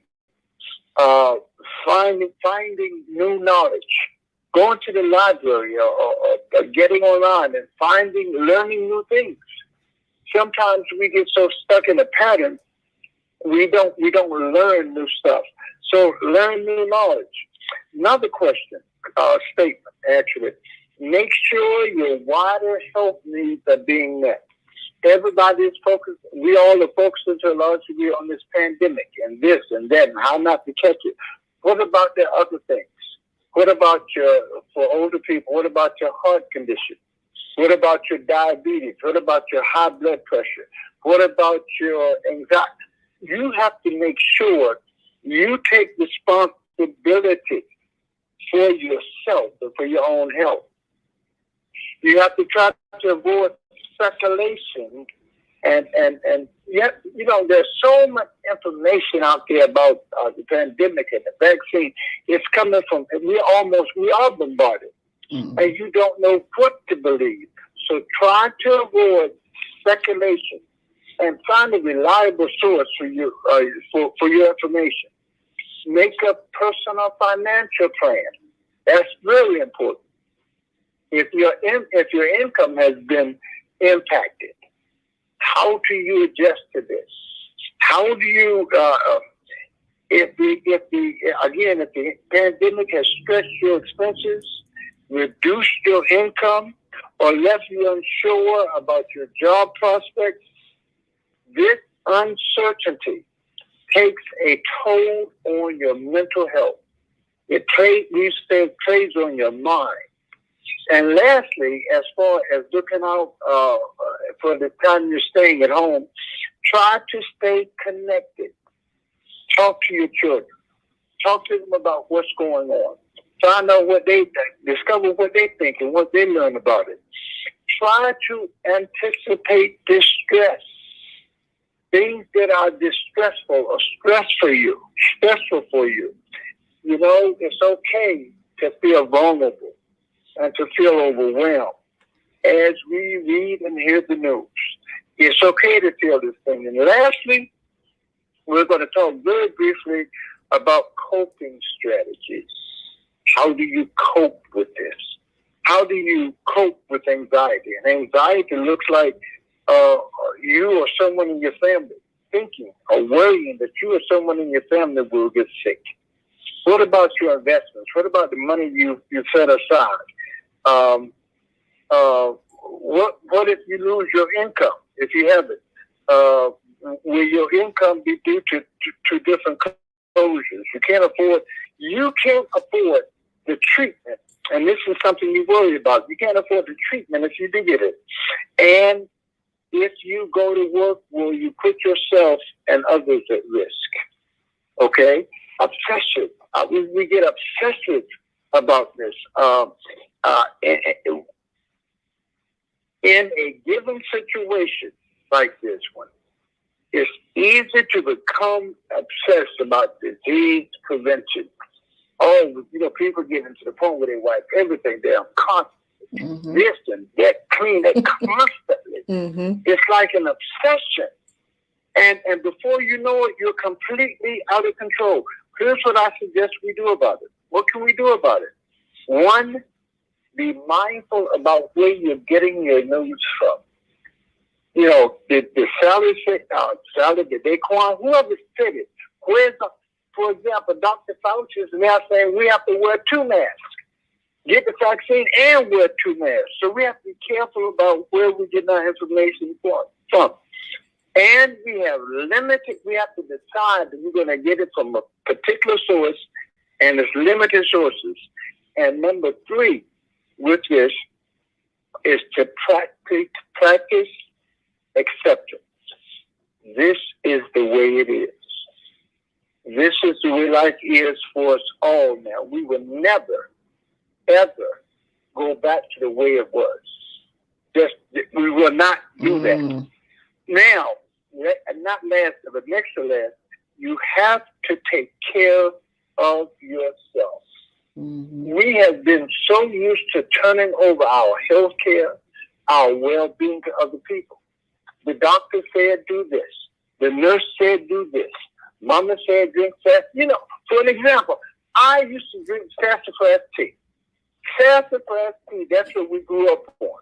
Finding new knowledge. Going to the library or getting online and learning new things. Sometimes we get so stuck in a pattern, we don't learn new stuff. So learn new knowledge. Another statement actually. Make sure your wider health needs are being met. Everybody is focused. We all are focused to a large degree on this pandemic and this and that and how not to catch it. What about the other things? What about for older people, what about your heart condition? What about your diabetes? What about your high blood pressure? What about your anxiety? You have to make sure you take responsibility for yourself and for your own health. You have to try to avoid speculation and yet, there's so much information out there about the pandemic and the vaccine. It's coming from, we are bombarded. Mm-hmm. And you don't know what to believe. So try to avoid speculation and find a reliable source for your information. Make a personal financial plan. That's very important. If your income has been impacted, how do you adjust to this? How do you, if the pandemic has stretched your expenses, reduced your income, or left you unsure about your job prospects, this uncertainty takes a toll on your mental health. It plays on your mind. And lastly, as far as looking out for the time you're staying at home, try to stay connected. Talk to your children. Talk to them about what's going on. Find out what they think. Discover what they think and what they learn about it. Try to anticipate distress. Things that are distressful or stressful for you. It's okay to feel vulnerable and to feel overwhelmed as we read and hear the news. It's okay to feel this thing. And lastly, we're going to talk very briefly about coping strategies. How do you cope with this? How do you cope with anxiety? And anxiety looks like you or someone in your family thinking or worrying that you or someone in your family will get sick. What about your investments? What about the money you set aside? What if you lose your income, if you have it? Will your income be due to different closures? You can't afford the treatment. And this is something you worry about. You can't afford the treatment if you do get it. And if you go to work, will you put yourself and others at risk? Okay? Obsessive. We get obsessive about this. In a given situation like this one, it's easy to become obsessed about disease prevention. People get into the point where they wipe everything down constantly. Mm-hmm. This and that, clean it constantly. Mm-hmm. It's like an obsession. And before you know it, you're completely out of control. Here's what I suggest we do about it. What can we do about it? One, be mindful about where you're getting your news from. You know, the salad, the Daquan, whoever said it. For example, Dr. Fauci is now saying we have to wear 2 masks. Get the vaccine and wear 2 masks. So we have to be careful about where we get our information from. And we have to decide that we're going to get it from a particular source, and it's limited sources. And number 3 with this is to practice acceptance. This is the way it is. This is the way life is for us all now. We will never, ever go back to the way it was. We will not do that. Now, not last, but next to last, you have to take care of yourself. We have been so used to turning over our health care, our well-being to other people. The doctor said do this. The nurse said do this. Mama said drink fast. You know, for an example, I used to drink sassafras tea. Sassafras tea, that's what we grew up on.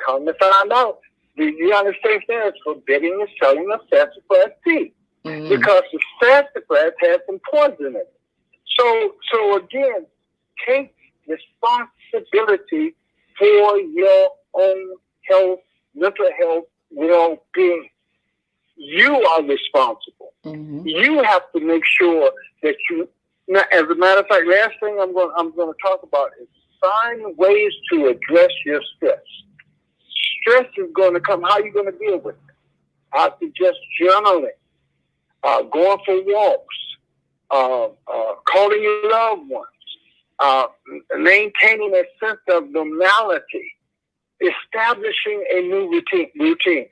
Come to find out, the United States is forbidding the selling of sassafras tea because the sassafras has some poison in it. So again, take responsibility for your own health, mental health, well-being. You are responsible. You have to make sure that you. Now, as a matter of fact, last thing I'm going to talk about is find ways to address your stress. Stress is going to come. How are you going to deal with it? I suggest journaling, going for walks, calling your loved ones, maintaining a sense of normality, establishing a new routine.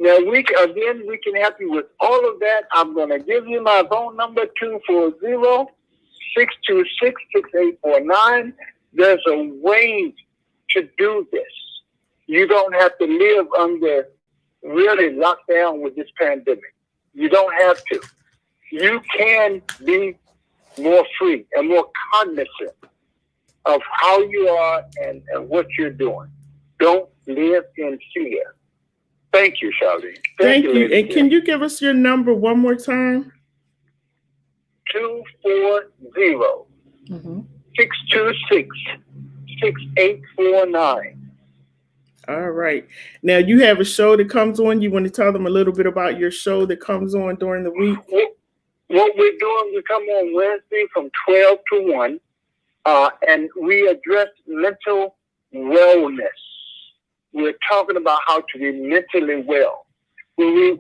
Now, we can help you with all of that. I'm going to give you my phone number, 240-626-6849. There's a way to do this. You don't have to live under really locked down with this pandemic. You don't have to. You can be more free and more cognizant of how you are and what you're doing. Don't live in fear. Thank you, Charlene. Thank you. And can you give us your number one more time? 240-626-6849. All right. Now, you have a show that comes on. You want to tell them a little bit about your show that comes on during the week? What we're doing, we come on Wednesday from 12 to 1, and we address mental wellness. We're talking about how to be mentally well. When we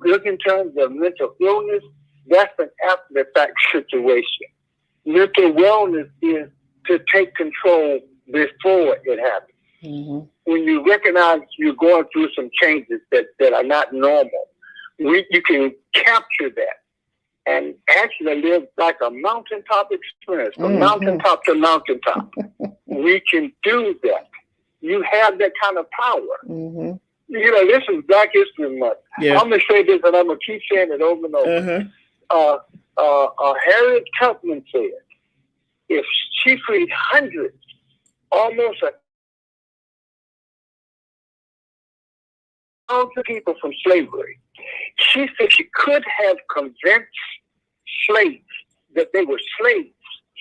look in terms of mental illness, that's an after-the-fact situation. Mental wellness is to take control before it happens. When you recognize you're going through some changes that are not normal, you can capture that and actually live like a mountaintop experience, from mountaintop to mountaintop. We can do that. You have that kind of power. You know, this is Black History Month. Yeah. I'm going to say this, and I'm going to keep saying it over and over. Harriet Tubman said, if she freed hundreds, almost 1,000 people from slavery, she said she could have convinced slaves that they were slaves.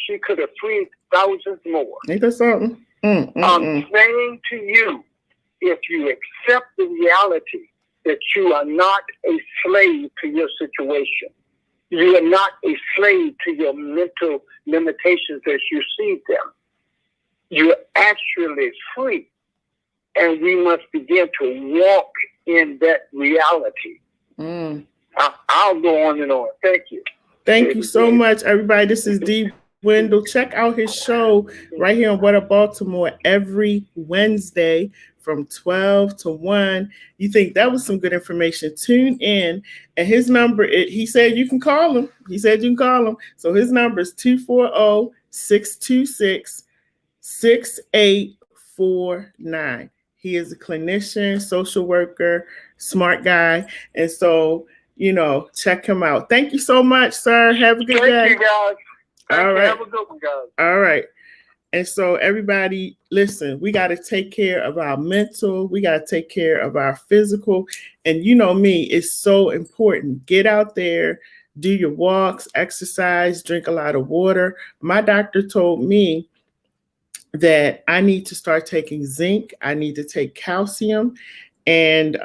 She could have freed thousands more. Ain't that something? I'm saying to you, if you accept the reality that you are not a slave to your situation, you are not a slave to your mental limitations as you see them, you're actually free. And we must begin to walk in that reality. I'll go on and on. Thank you. Thank you so much, everybody. This is D. Wendell. Check out his show right here on What Up Baltimore every Wednesday from 12 to 1. You think that was some good information? Tune in. And his number, he said you can call him. So his number is 240-626-6849. He is a clinician, social worker, smart guy. And so, check him out. Thank you so much, sir. Have a good day. Thank you, guys. All right. Have a good one, guys. All right. And so everybody, listen, we got to take care of our mental. We got to take care of our physical. And you know me, it's so important. Get out there, do your walks, exercise, drink a lot of water. My doctor told me that I need to start taking zinc. I need to take calcium. And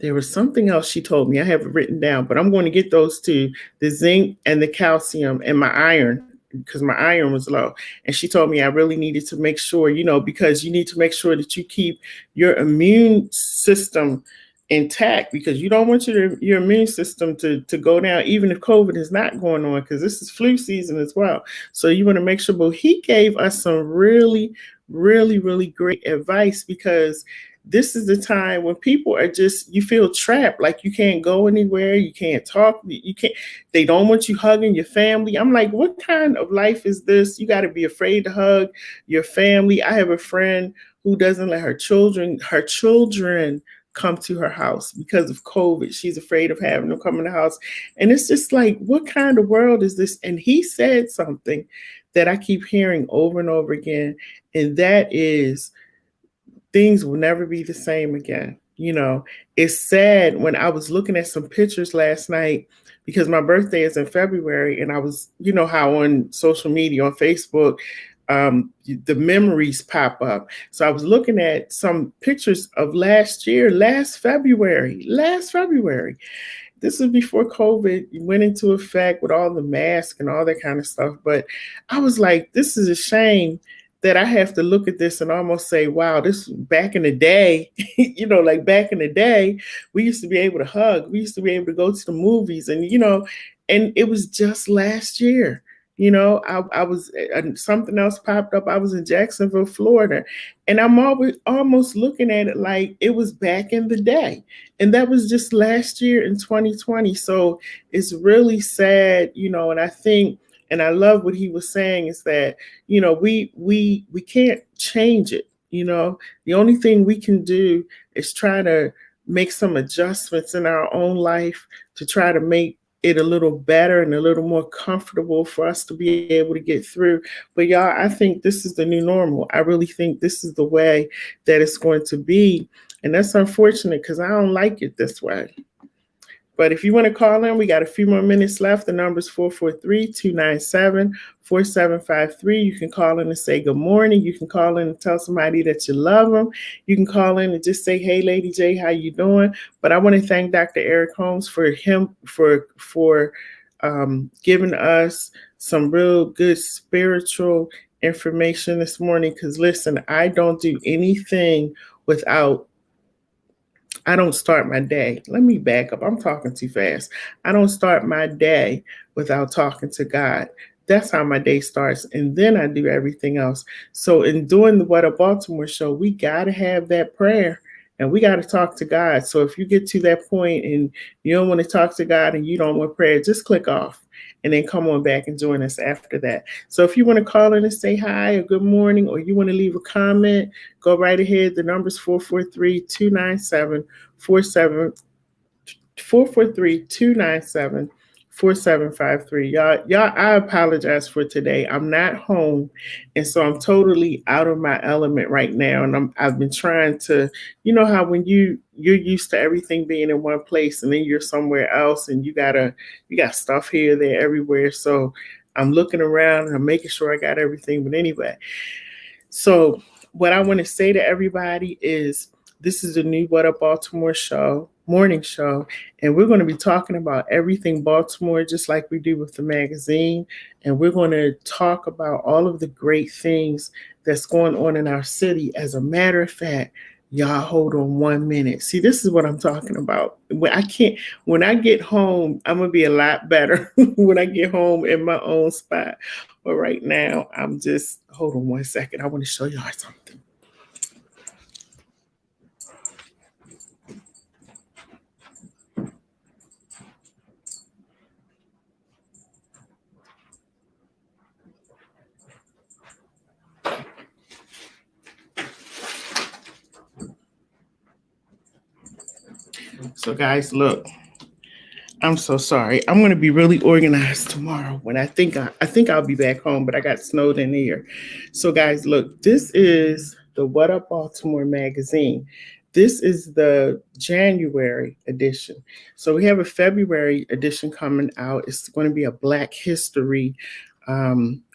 there was something else she told me. I have it written down, but I'm going to get those two, the zinc and the calcium and my iron, because my iron was low. And she told me I really needed to make sure, because you need to make sure that you keep your immune system intact, because you don't want your immune system to go down, even if COVID is not going on, because this is flu season as well. So you want to make sure. But he gave us some really, really, really great advice, because this is the time when people are you feel trapped, like you can't go anywhere, you can't talk, they don't want you hugging your family. I'm like, what kind of life is this? You got to be afraid to hug your family. I have a friend who doesn't let her children come to her house because of COVID. She's afraid of having them come in the house. And it's just like, what kind of world is this? And he said something that I keep hearing over and over again, and that is, things will never be the same again. It's sad. When I was looking at some pictures last night, because my birthday is in February, and I was, how on social media, on Facebook, the memories pop up. So I was looking at some pictures of last February. This was before COVID went into effect with all the masks and all that kind of stuff. But I was like, this is a shame that I have to look at this and almost say, wow, this back in the day, like back in the day, we used to be able to hug. We used to be able to go to the movies, and it was just last year. I was, something else popped up. I was in Jacksonville, Florida, and I'm almost looking at it like it was back in the day. And that was just last year in 2020. So it's really sad, and I think, and I love what he was saying, is that, we can't change it. The only thing we can do is try to make some adjustments in our own life to try to make it a little better and a little more comfortable for us to be able to get through. But y'all, I think this is the new normal. I really think this is the way that it's going to be. And that's unfortunate, because I don't like it this way. But if you want to call in, we got a few more minutes left. The number is 443-297-4753. You can call in and say good morning. You can call in and tell somebody that you love them. You can call in and just say, hey, Lady J, how you doing? But I want to thank Dr. Eric Holmes for giving us some real good spiritual information this morning. Because listen, I don't do anything I don't start my day. Let me back up. I'm talking too fast. I don't start my day without talking to God. That's how my day starts. And then I do everything else. So in doing the What Up Baltimore show, we got to have that prayer, and we got to talk to God. So if you get to that point and you don't want to talk to God and you don't want prayer, just click off and then come on back and join us after that. So if you want to call in and say hi or good morning, or you want to leave a comment, go right ahead. The number is 443-297-4753. Y'all, I apologize for today. I'm not home, and so I'm totally out of my element right now. And I've been trying to, how when you're used to everything being in one place, and then you're somewhere else, and you got stuff here, there, everywhere. So I'm looking around and I'm making sure I got everything. But anyway, so what I want to say to everybody is, this is the new What Up Baltimore morning show, and we're going to be talking about everything Baltimore, just like we do with the magazine. And we're going to talk about all of the great things that's going on in our city. As a matter of fact, y'all hold on 1 minute. See, this is what I'm talking about. When I get home, I'm going to be a lot better when I get home in my own spot. But right now, hold on 1 second. I want to show y'all something. So guys, look, I'm so sorry. I'm going to be really organized tomorrow when I think I'll be back home, but I got snowed in here. So guys, look, this is the What Up Baltimore magazine. This is the January edition. So we have a February edition coming out. It's going to be a Black History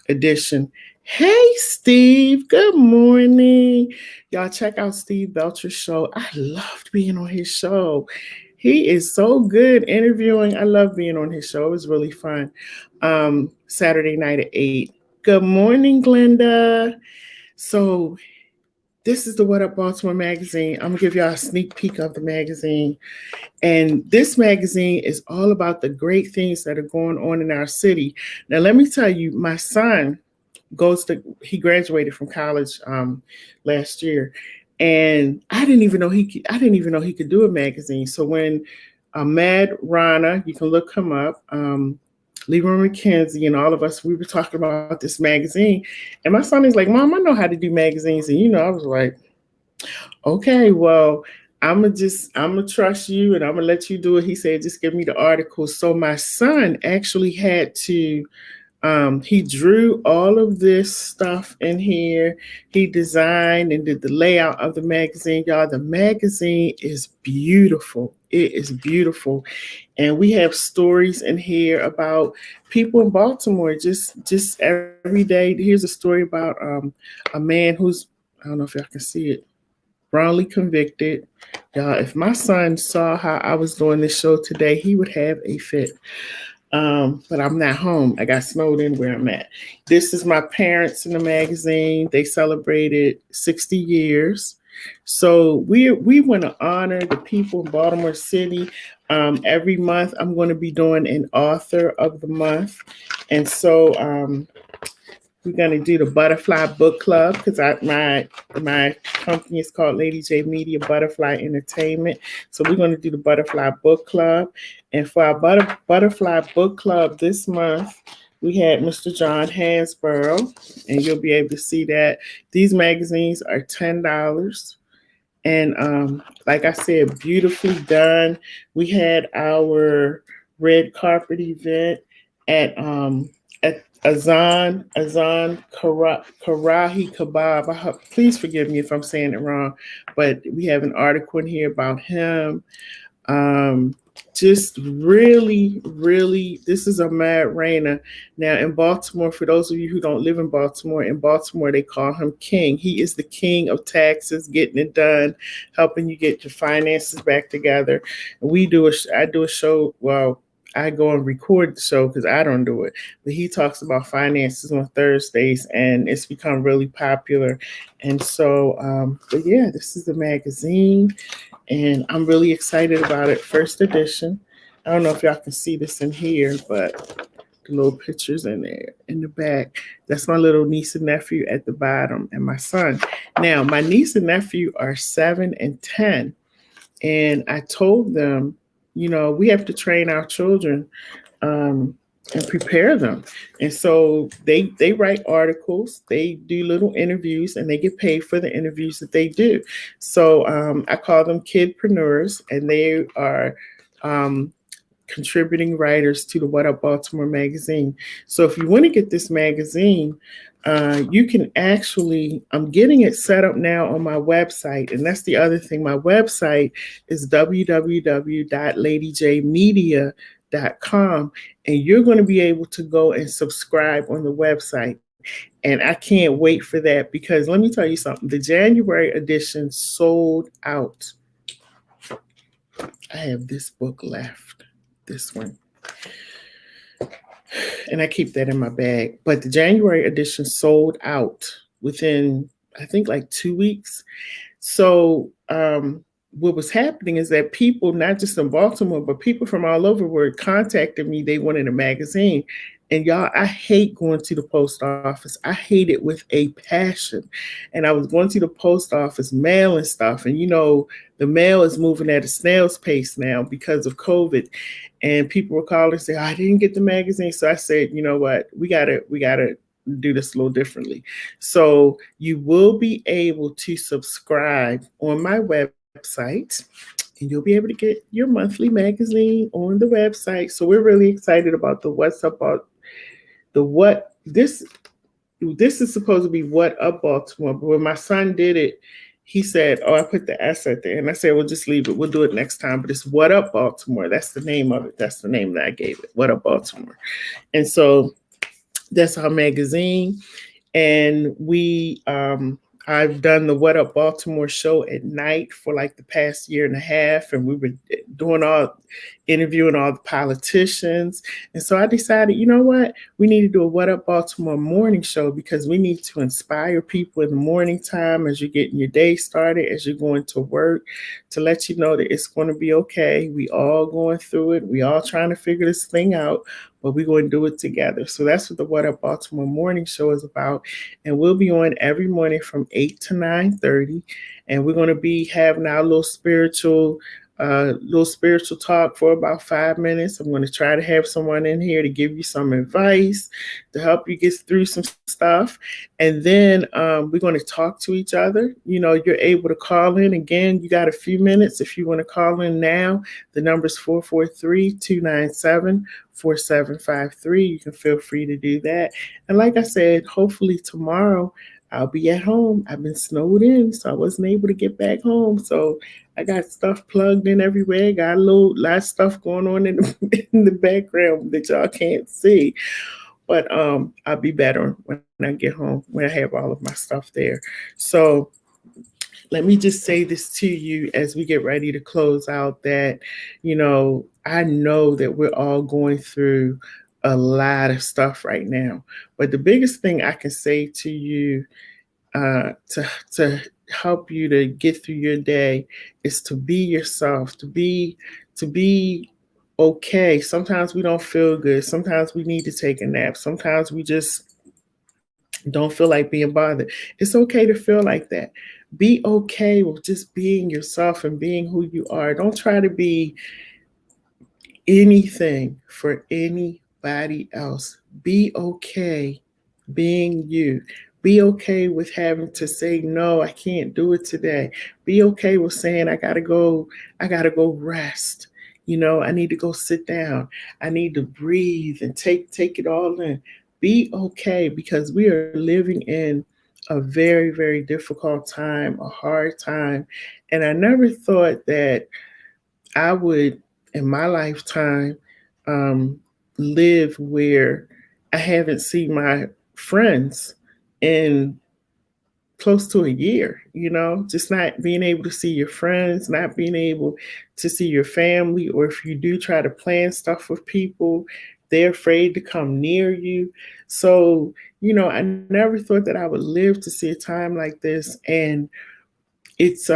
edition. Hey, Steve. Good morning. Y'all check out Steve Belcher's show. I loved being on his show. He is so good interviewing. I love being on his show. It was really fun. Saturday night at 8. Good morning, Glenda. So this is the What Up Baltimore magazine. I'm going to give y'all a sneak peek of the magazine. And this magazine is all about the great things that are going on in our city. Now, let me tell you, my son he graduated from college last year. And I didn't even know he could do a magazine. So when Mad Rana, you can look him up, Leroy McKenzie and all of us, we were talking about this magazine. And my son is like, Mom, I know how to do magazines. And, I was like, okay, well, I'm going to trust you and I'm going to let you do it. He said, just give me the articles. So my son actually had to, he drew all of this stuff in here. He designed and did the layout of the magazine. Y'all, the magazine is beautiful. It is beautiful. And we have stories in here about people in Baltimore just every day. Here's a story about a man who's, I don't know if y'all can see it, wrongly convicted. Y'all, if my son saw how I was doing this show today, he would have a fit. But I'm not home. I got snowed in where I'm at. This is my parents in the magazine. They celebrated 60 years. So we want to honor the people in Baltimore City. Every month I'm going to be doing an author of the month. And so we're going to do the Buddafly Book Club because my company is called LadyJ Media Buddafly Entertainment. So we're going to do the Buddafly Book Club. And for our Buddafly Book Club this month, we had Mr. John Hansborough, and you'll be able to see that. These magazines are $10. And like I said, beautifully done. We had our red carpet event at Azan Karahi Kebab. Please forgive me if I'm saying it wrong, but we have an article in here about him. Just really, really, this is a Mad Rainer. Now in Baltimore, for those of you who don't live in Baltimore, they call him King. He is the king of taxes, getting it done, helping you get your finances back together. And I do a show, well, I go and record the show because I don't do it. But he talks about finances on Thursdays, and it's become really popular. And so, but yeah, this is the magazine, and I'm really excited about it. First edition. I don't know if y'all can see this in here, but the little pictures in there in the back. That's my little niece and nephew at the bottom, and my son. Now, my niece and nephew are 7 and 10, and I told them, we have to train our children and prepare them. And so they write articles, they do little interviews, and they get paid for the interviews that they do. So I call them kidpreneurs, and they are contributing writers to the What Up Baltimore magazine. So if you want to get this magazine, you can actually, I'm getting it set up now on my website. And that's the other thing. My website is www.ladyjmedia.com. And you're going to be able to go and subscribe on the website. And I can't wait for that because let me tell you something. The January edition sold out. I have this book left, this one. And I keep that in my bag. But the January edition sold out within, I think, like 2 weeks. So what was happening is that people, not just in Baltimore, but people from all over were contacting me. They wanted a magazine. And y'all, I hate going to the post office. I hate it with a passion. And I was going to the post office, mailing stuff. And, the mail is moving at a snail's pace now because of COVID. And people were calling and saying, I didn't get the magazine. So I said, you know what, we gotta do this a little differently. So you will be able to subscribe on my website. and you'll be able to get your monthly magazine on the website. So we're really excited about the What's Up, the what this is supposed to be What Up Baltimore. But when my son did it, he said, "Oh, I put the S at there," and I said, "Well, just leave it. We'll do it next time." But it's What Up Baltimore. That's the name of it. That's the name that I gave it. What Up Baltimore. And so that's our magazine. And I've done the What Up Baltimore show at night for like the past year and a half, and we were interviewing all the politicians. And so I decided, you know what, we need to do a What Up Baltimore morning show, because we need to inspire people in the morning time as you're getting your day started, as you're going to work, to let you know that it's going to be okay. We all going through it. We all trying to figure this thing out, but we're going to do it together. So that's what the What Up Baltimore morning show is about. And we'll be on every morning from 8 to 9:30. And we're going to be having our little spiritual talk for about 5 minutes. I'm going to try to have someone in here to give you some advice to help you get through some stuff. And then we're going to talk to each other. You know, you're able to call in. Again, you got a few minutes. If you want to call in now, the number is 443-297-4753. You can feel free to do that. And like I said, hopefully tomorrow I'll be at home. I've been snowed in, so I wasn't able to get back home. So I got stuff plugged in everywhere. Got a lot of stuff going on in the background that y'all can't see. But I'll be better when I get home, when I have all of my stuff there. So let me just say this to you as we get ready to close out, that, you know, I know that we're all going through a lot of stuff right now. But the biggest thing I can say to you to help you to get through your day is to be yourself, to be okay. Sometimes we don't feel good. Sometimes we need to take a nap. Sometimes we just don't feel like being bothered. It's okay to feel like that. Be okay with just being yourself and being who you are. Don't try to be anything for anybody else. Be okay being you. Be okay with having to say, no, I can't do it today. Be okay with saying, I gotta go rest. You know, I need to go sit down. I need to breathe and take it all in. Be okay, because we are living in a very, very difficult time, a hard time. And I never thought that I would, in my lifetime, live where I haven't seen my friends in close to a year, you know, just not being able to see your friends, not being able to see your family, or if you do try to plan stuff with people, they're afraid to come near you. So, you know, I never thought that I would live to see a time like this. And it's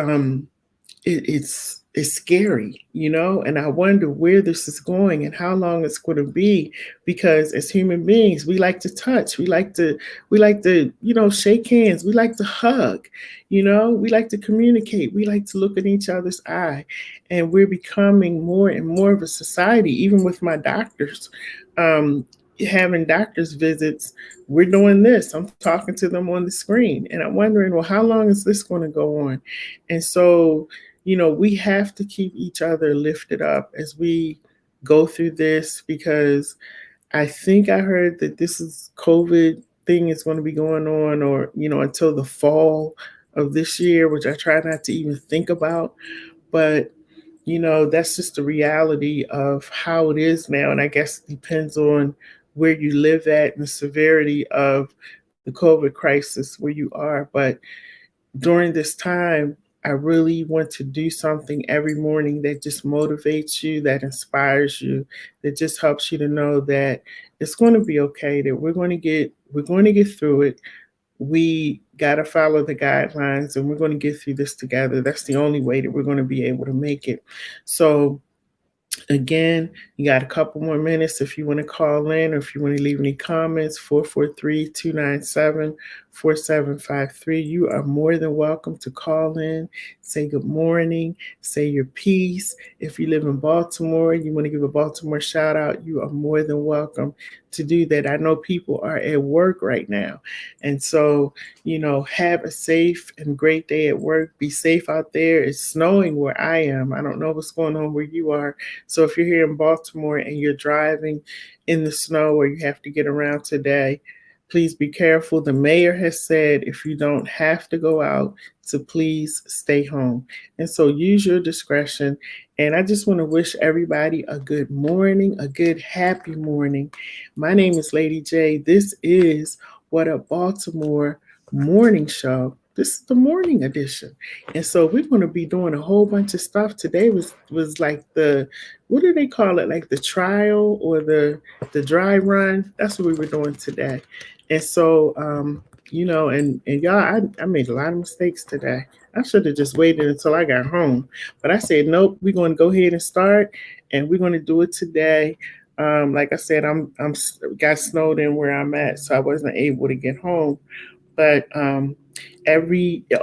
it's scary, you know, and I wonder where this is going and how long it's going to be, because as human beings, we like to touch, we like to, you know, shake hands, we like to hug, you know, we like to communicate, we like to look in each other's eye, and we're becoming more and more of a society. Even with my doctors, having doctors visits, we're doing this. I'm talking to them on the screen, and I'm wondering, well, how long is this going to go on? And so, you know, we have to keep each other lifted up as we go through this, because I think I heard that this is COVID thing is going to be going on, or, you know, until the fall of this year, which I try not to even think about. But, you know, that's just the reality of how it is now. And I guess it depends on where you live at and the severity of the COVID crisis where you are. But during this time, I really want to do something every morning that just motivates you, that inspires you, that just helps you to know that it's going to be okay, that we're going to get through it. We got to follow the guidelines, and we're going to get through this together. That's the only way that we're going to be able to make it. So again, you got a couple more minutes if you want to call in, or if you want to leave any comments. 443-297 4753. You are more than welcome to call in, say good morning, say your piece. If you live in Baltimore, you want to give a Baltimore shout out, you are more than welcome to do that. I know people are at work right now. And so, have a safe and great day at work. Be safe out there. It's snowing where I am. I don't know what's going on where you are. So if you're here in Baltimore and you're driving in the snow or you have to get around today, please be careful. The mayor has said if you don't have to go out, to please stay home. And so use your discretion. And I just want to wish everybody a good morning, a good happy morning. My name is Lady J. This is What Up Baltimore morning show. This is the morning edition. And so we're going to be doing a whole bunch of stuff. Today was like what do they call it? Like the trial or the dry run. That's what we were doing today. And so, and y'all, I made a lot of mistakes today. I should have just waited until I got home. But I said, nope, we're going to go ahead and start, and we're going to do it today. Like I said, I'm got snowed in where I'm at, so I wasn't able to get home. But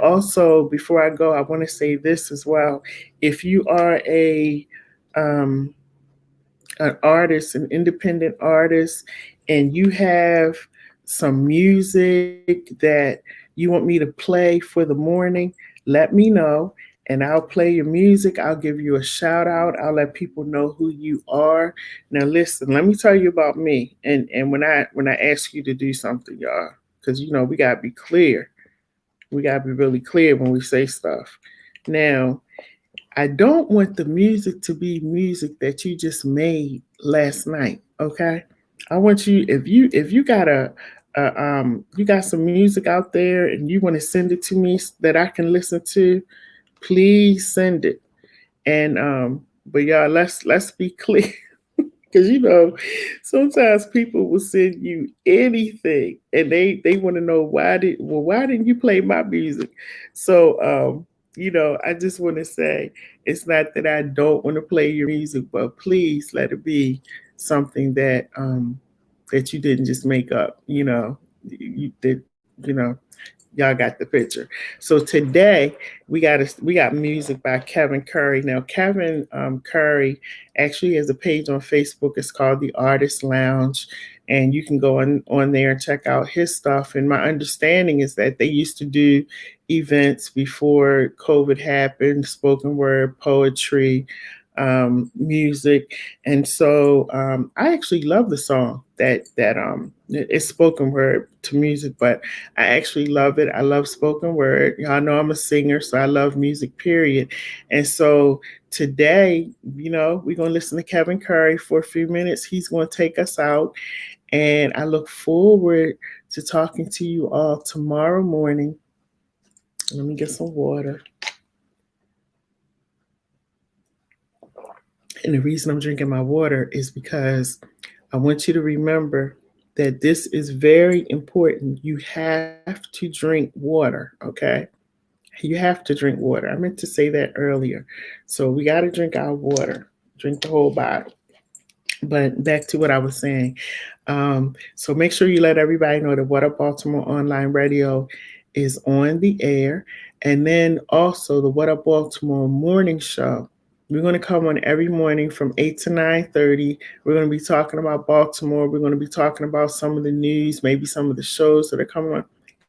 also before I go, I want to say this as well. If you are an artist, an independent artist, and you have some music that you want me to play for the morning, let me know and I'll play your music. I'll give you a shout out. I'll let people know who you are. Now listen, let me tell you about me. And when I ask you to do something, y'all, because we gotta be clear. We gotta be really clear when we say stuff. Now, I don't want the music to be music that you just made last night. Okay, I want you if you got you got some music out there and you want to send it to me that I can listen to, please send it. And but y'all, let's be clear. Because sometimes people will send you anything, and they want to know why didn't you play my music? So I just want to say it's not that I don't want to play your music, but please let it be something that that you didn't just make up. You did. Y'all got the picture. So today we got music by Kevin Curry. Now Kevin Curry actually has a page on Facebook. It's called The Artist Lounge, and you can go on there and check out his stuff. And my understanding is that they used to do events before COVID happened, spoken word, poetry, music. And so I actually love the song that it's spoken word to music, but I actually love it. I love spoken word. Y'all know I'm a singer, so I love music, period. And so today, we're going to listen to Kevin Curry for a few minutes. He's going to take us out. And I look forward to talking to you all tomorrow morning. Let me get some water. And the reason I'm drinking my water is because I want you to remember that this is very important. You have to drink water, okay? You have to drink water. I meant to say that earlier. So we got to drink our water, drink the whole bottle. But back to what I was saying. So make sure you let everybody know that What Up Baltimore Online Radio is on the air. And then also the What Up Baltimore Morning Show. We're going to come on every morning from 8 to 9:30. We're going to be talking about Baltimore. We're going to be talking about some of the news, maybe some of the shows that are coming on.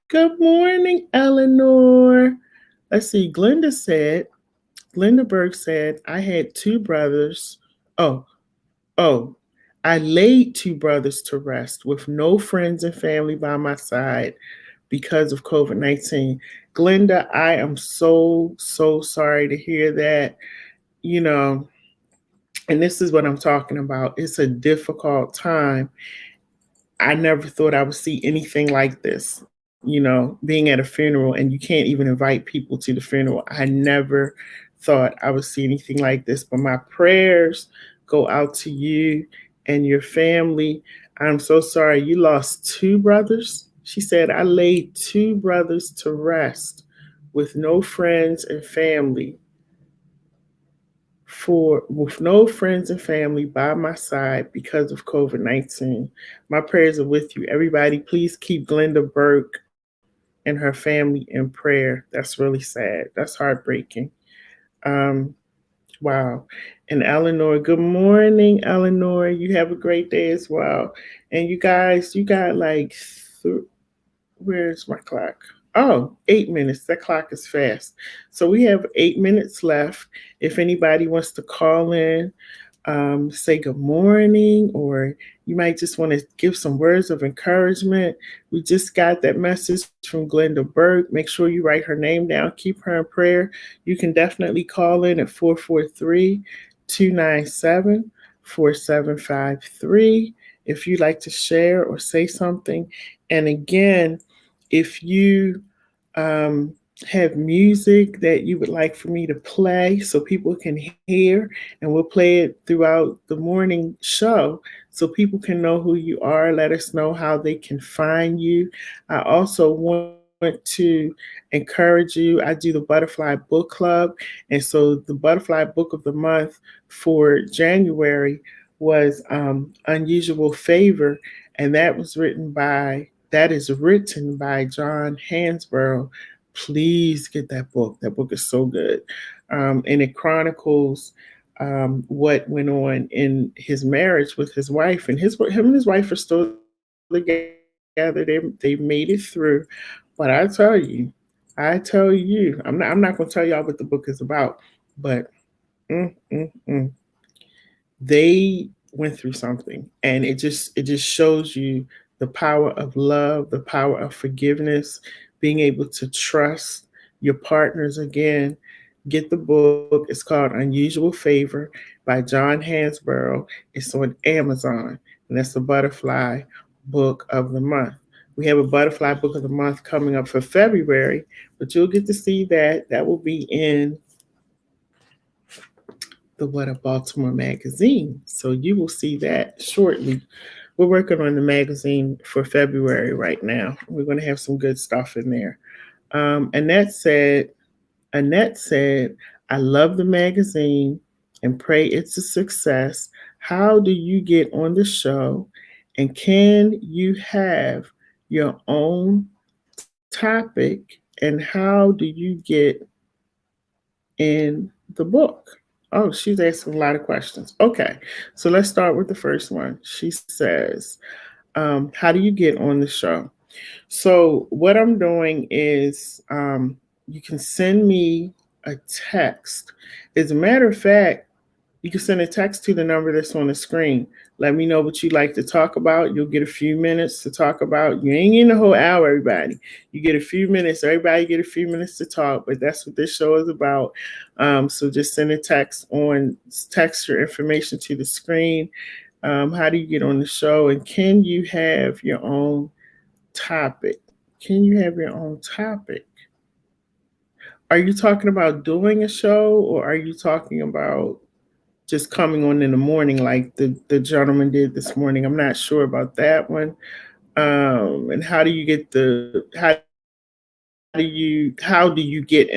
Good morning, Eleanor. Let's see. Glenda Berg said, I had two brothers. Oh, I laid two brothers to rest with no friends and family by my side because of COVID-19. Glenda, I am so sorry to hear that. And this is what I'm talking about. It's a difficult time. I never thought I would see anything like this, being at a funeral and you can't even invite people to the funeral. I never thought I would see anything like this, but my prayers go out to you and your family. I'm so sorry you lost two brothers. She said, I laid two brothers to rest with no friends and family by my side because of COVID-19. My prayers are with you. Everybody, please keep Glenda Burke and her family in prayer. That's really sad. That's heartbreaking. Um, wow. And Eleanor, good morning, Eleanor. You have a great day as well. And you guys, you got like, where's my clock? Oh, 8 minutes. That clock is fast. So we have 8 minutes left. If anybody wants to call in, say good morning, or you might just want to give some words of encouragement. We just got that message from Glenda Burke. Make sure you write her name down. Keep her in prayer. You can definitely call in at 443-297-4753 if you'd like to share or say something. And again, if you um, have music that you would like for me to play so people can hear, and we'll play it throughout the morning show so people can know who you are. Let us know how they can find you. I also want to encourage you. I do the Buddafly Book Club. And so the Buddafly Book of the Month for January was Unusual Favor. And that is written by John Hansborough. Please get that book. That book is so good. And it chronicles what went on in his marriage with his wife. And him and his wife are still together. They made it through. But I tell you, I'm not going to tell y'all what the book is about, but mm, mm, mm, they went through something, and it just shows you the power of love, the power of forgiveness, being able to trust your partners again. Get the book. It's called Unusual Favor by John Hansborough. It's on Amazon, and that's the Buddafly Book of the Month. We have a Buddafly Book of the Month coming up for February, but you'll get to see that. That will be in the What Up Baltimore magazine. So you will see that shortly. We're working on the magazine for February right now. We're going to have some good stuff in there. Annette said, I love the magazine and pray it's a success. How do you get on the show? And can you have your own topic? And how do you get in the book? Oh, she's asking a lot of questions. Okay, so let's start with the first one. She says, how do you get on the show? So what I'm doing is you can send me a text. As a matter of fact, you can send a text to the number that's on the screen. Let me know what you'd like to talk about. You'll get a few minutes to talk about. You ain't in the whole hour, everybody. You get a few minutes. Everybody get a few minutes to talk, but that's what this show is about. So just send a text your information to the screen. How do you get on the show? And can you have your own topic? Can you have your own topic? Are you talking about doing a show, or are you talking about just coming on in the morning like the gentleman did this morning? I'm not sure about that one. And how do you get in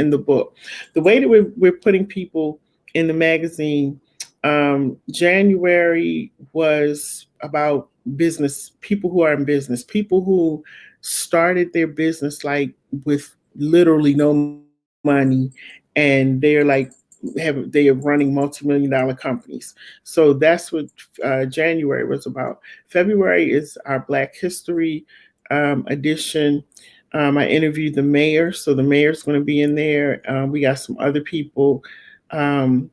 the book? The way that we're putting people in the magazine, January was about business, people who are in business, people who started their business like with literally no money, and they are running multi-million-dollar companies. So that's what January was about. February is our Black History edition. I interviewed the mayor, so the mayor's going to be in there. We got some other people from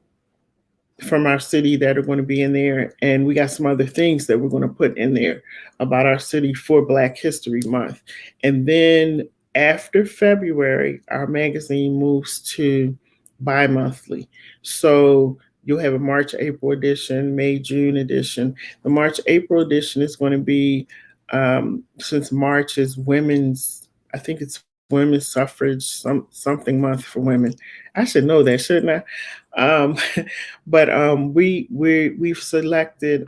our city that are going to be in there, and we got some other things that we're going to put in there about our city for Black History Month. And then after February, our magazine moves to bi-monthly. So you'll have a March, April edition, May, June edition. The March, April edition is going to be, since March is I think it's women's suffrage, something month for women. I should know that, shouldn't I? But we've selected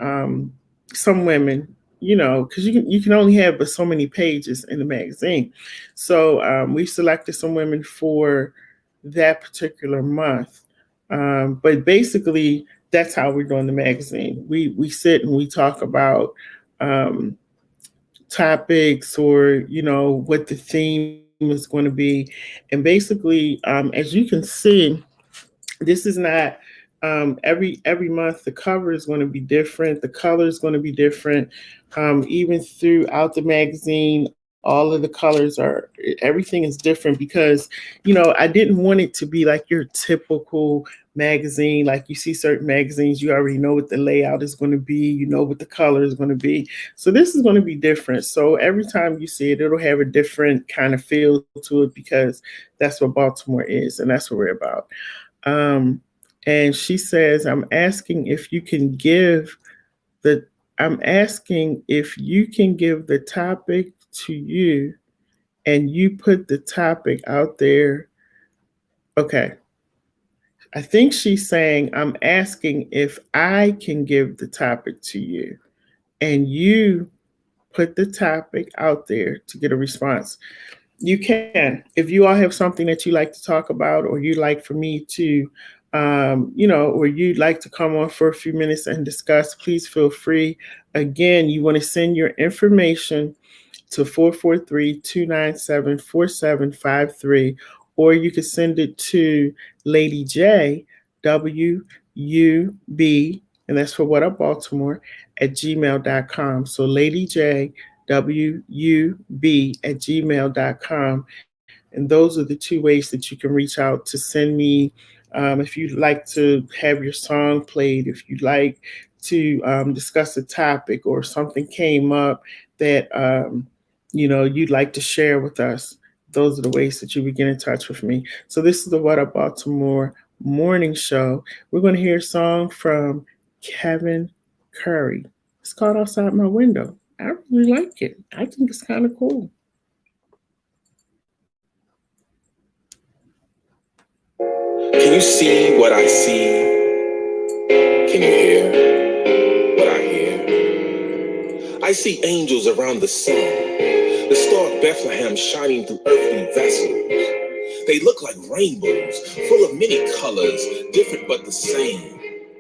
some women, because you can only have but so many pages in the magazine. So we selected some women for that particular month. But basically, that's how we're doing the magazine. We sit and we talk about topics, or what the theme is going to be. And basically, as you can see, this is not every month. The cover is going to be different. The color is going to be different. Even throughout the magazine, all of the colors are, everything is different because, I didn't want it to be like your typical magazine. Like you see certain magazines, you already know what the layout is going to be, you know what the color is going to be. So this is going to be different. So every time you see it, it'll have a different kind of feel to it because that's what Baltimore is and that's what we're about. And she says, the I'm asking if you can give the topic to you and you put the topic out there. Okay. I think she's saying, I'm asking if I can give the topic to you and you put the topic out there to get a response. You can. If you all have something that you like to talk about, or you'd like for me to, or you'd like to come on for a few minutes and discuss, please feel free. Again, you want to send your information to 443-297-4753, or you can send it to LadyJ, WUB, and that's for What Up Baltimore, at gmail.com. So LadyJ, WUB at gmail.com. And those are the two ways that you can reach out to send me if you'd like to have your song played, if you'd like to discuss a topic or something came up that you'd like to share with us. Those are the ways that you would get in touch with me. So this is the What Up Baltimore morning show. We're going to hear a song from Kevin Curry. It's called Outside My Window. I really like it. I think it's kind of cool. Can you see what I see? Can you hear what I hear? I see angels around the sun, the star of Bethlehem shining through earthly vessels. They look like rainbows, full of many colors, different but the same.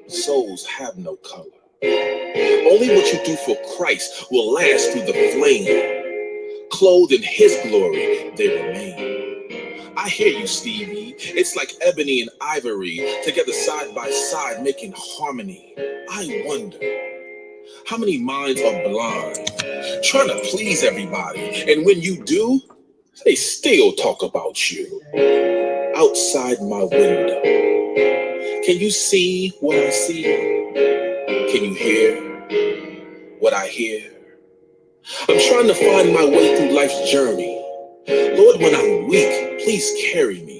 Souls have no color. Only what you do for Christ will last through the flame. Clothed in His glory, they remain. I hear you, Stevie. It's like ebony and ivory, together side by side, making harmony. I wonder, how many minds are blind, trying to please everybody, and when you do, they still talk about you. Outside my window, can you see what I see? Can you hear what I hear? I'm trying to find my way through life's journey. Lord, when I'm weak, please carry me.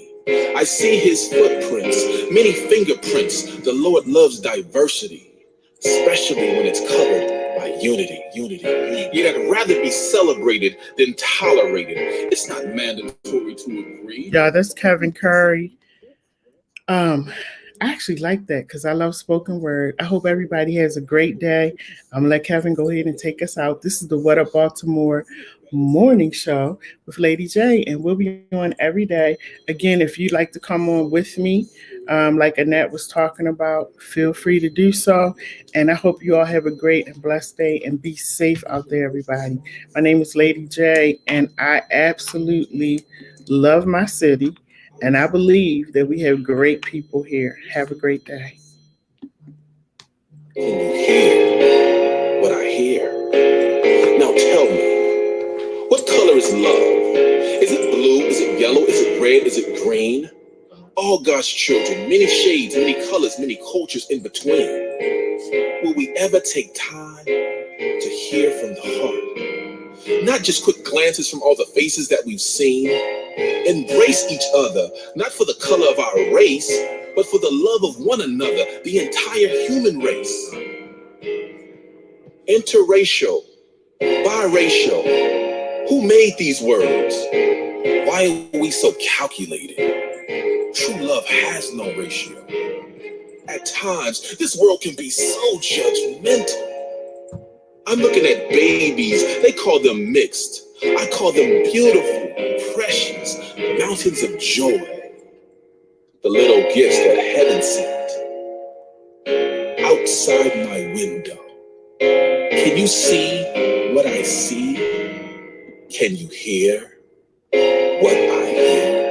I see His footprints, many fingerprints. The Lord loves diversity, especially when it's covered by unity. Yet I'd rather be celebrated than tolerated. It's not mandatory to agree. Yeah, that's Kevin Curry. I actually like that because I love spoken word. I hope everybody has a great day. I'm going to let Kevin go ahead and take us out. This is the What Up Baltimore morning show with Lady J, and we'll be on every day. Again, if you'd like to come on with me, like Annette was talking about, feel free to do so. And I hope you all have a great and blessed day and be safe out there, everybody. My name is Lady J, and I absolutely love my city. And I believe that we have great people here. Have a great day. Can you hear what I hear? Now tell me, what color is love? Is it blue? Is it yellow? Is it red? Is it green? All God's children, many shades, many colors, many cultures in between. Will we ever take time to hear from the heart? Not just quick glances from all the faces that we've seen. Embrace each other, not for the color of our race, but for the love of one another, the entire human race. Interracial, biracial, who made these words? Why are we so calculated? True love has no ratio. At times, this world can be so judgmental. I'm looking at babies, they call them mixed. I call them beautiful, precious, mountains of joy. The little gifts that heaven sent. Outside my window, can you see what I see? Can you hear what I am.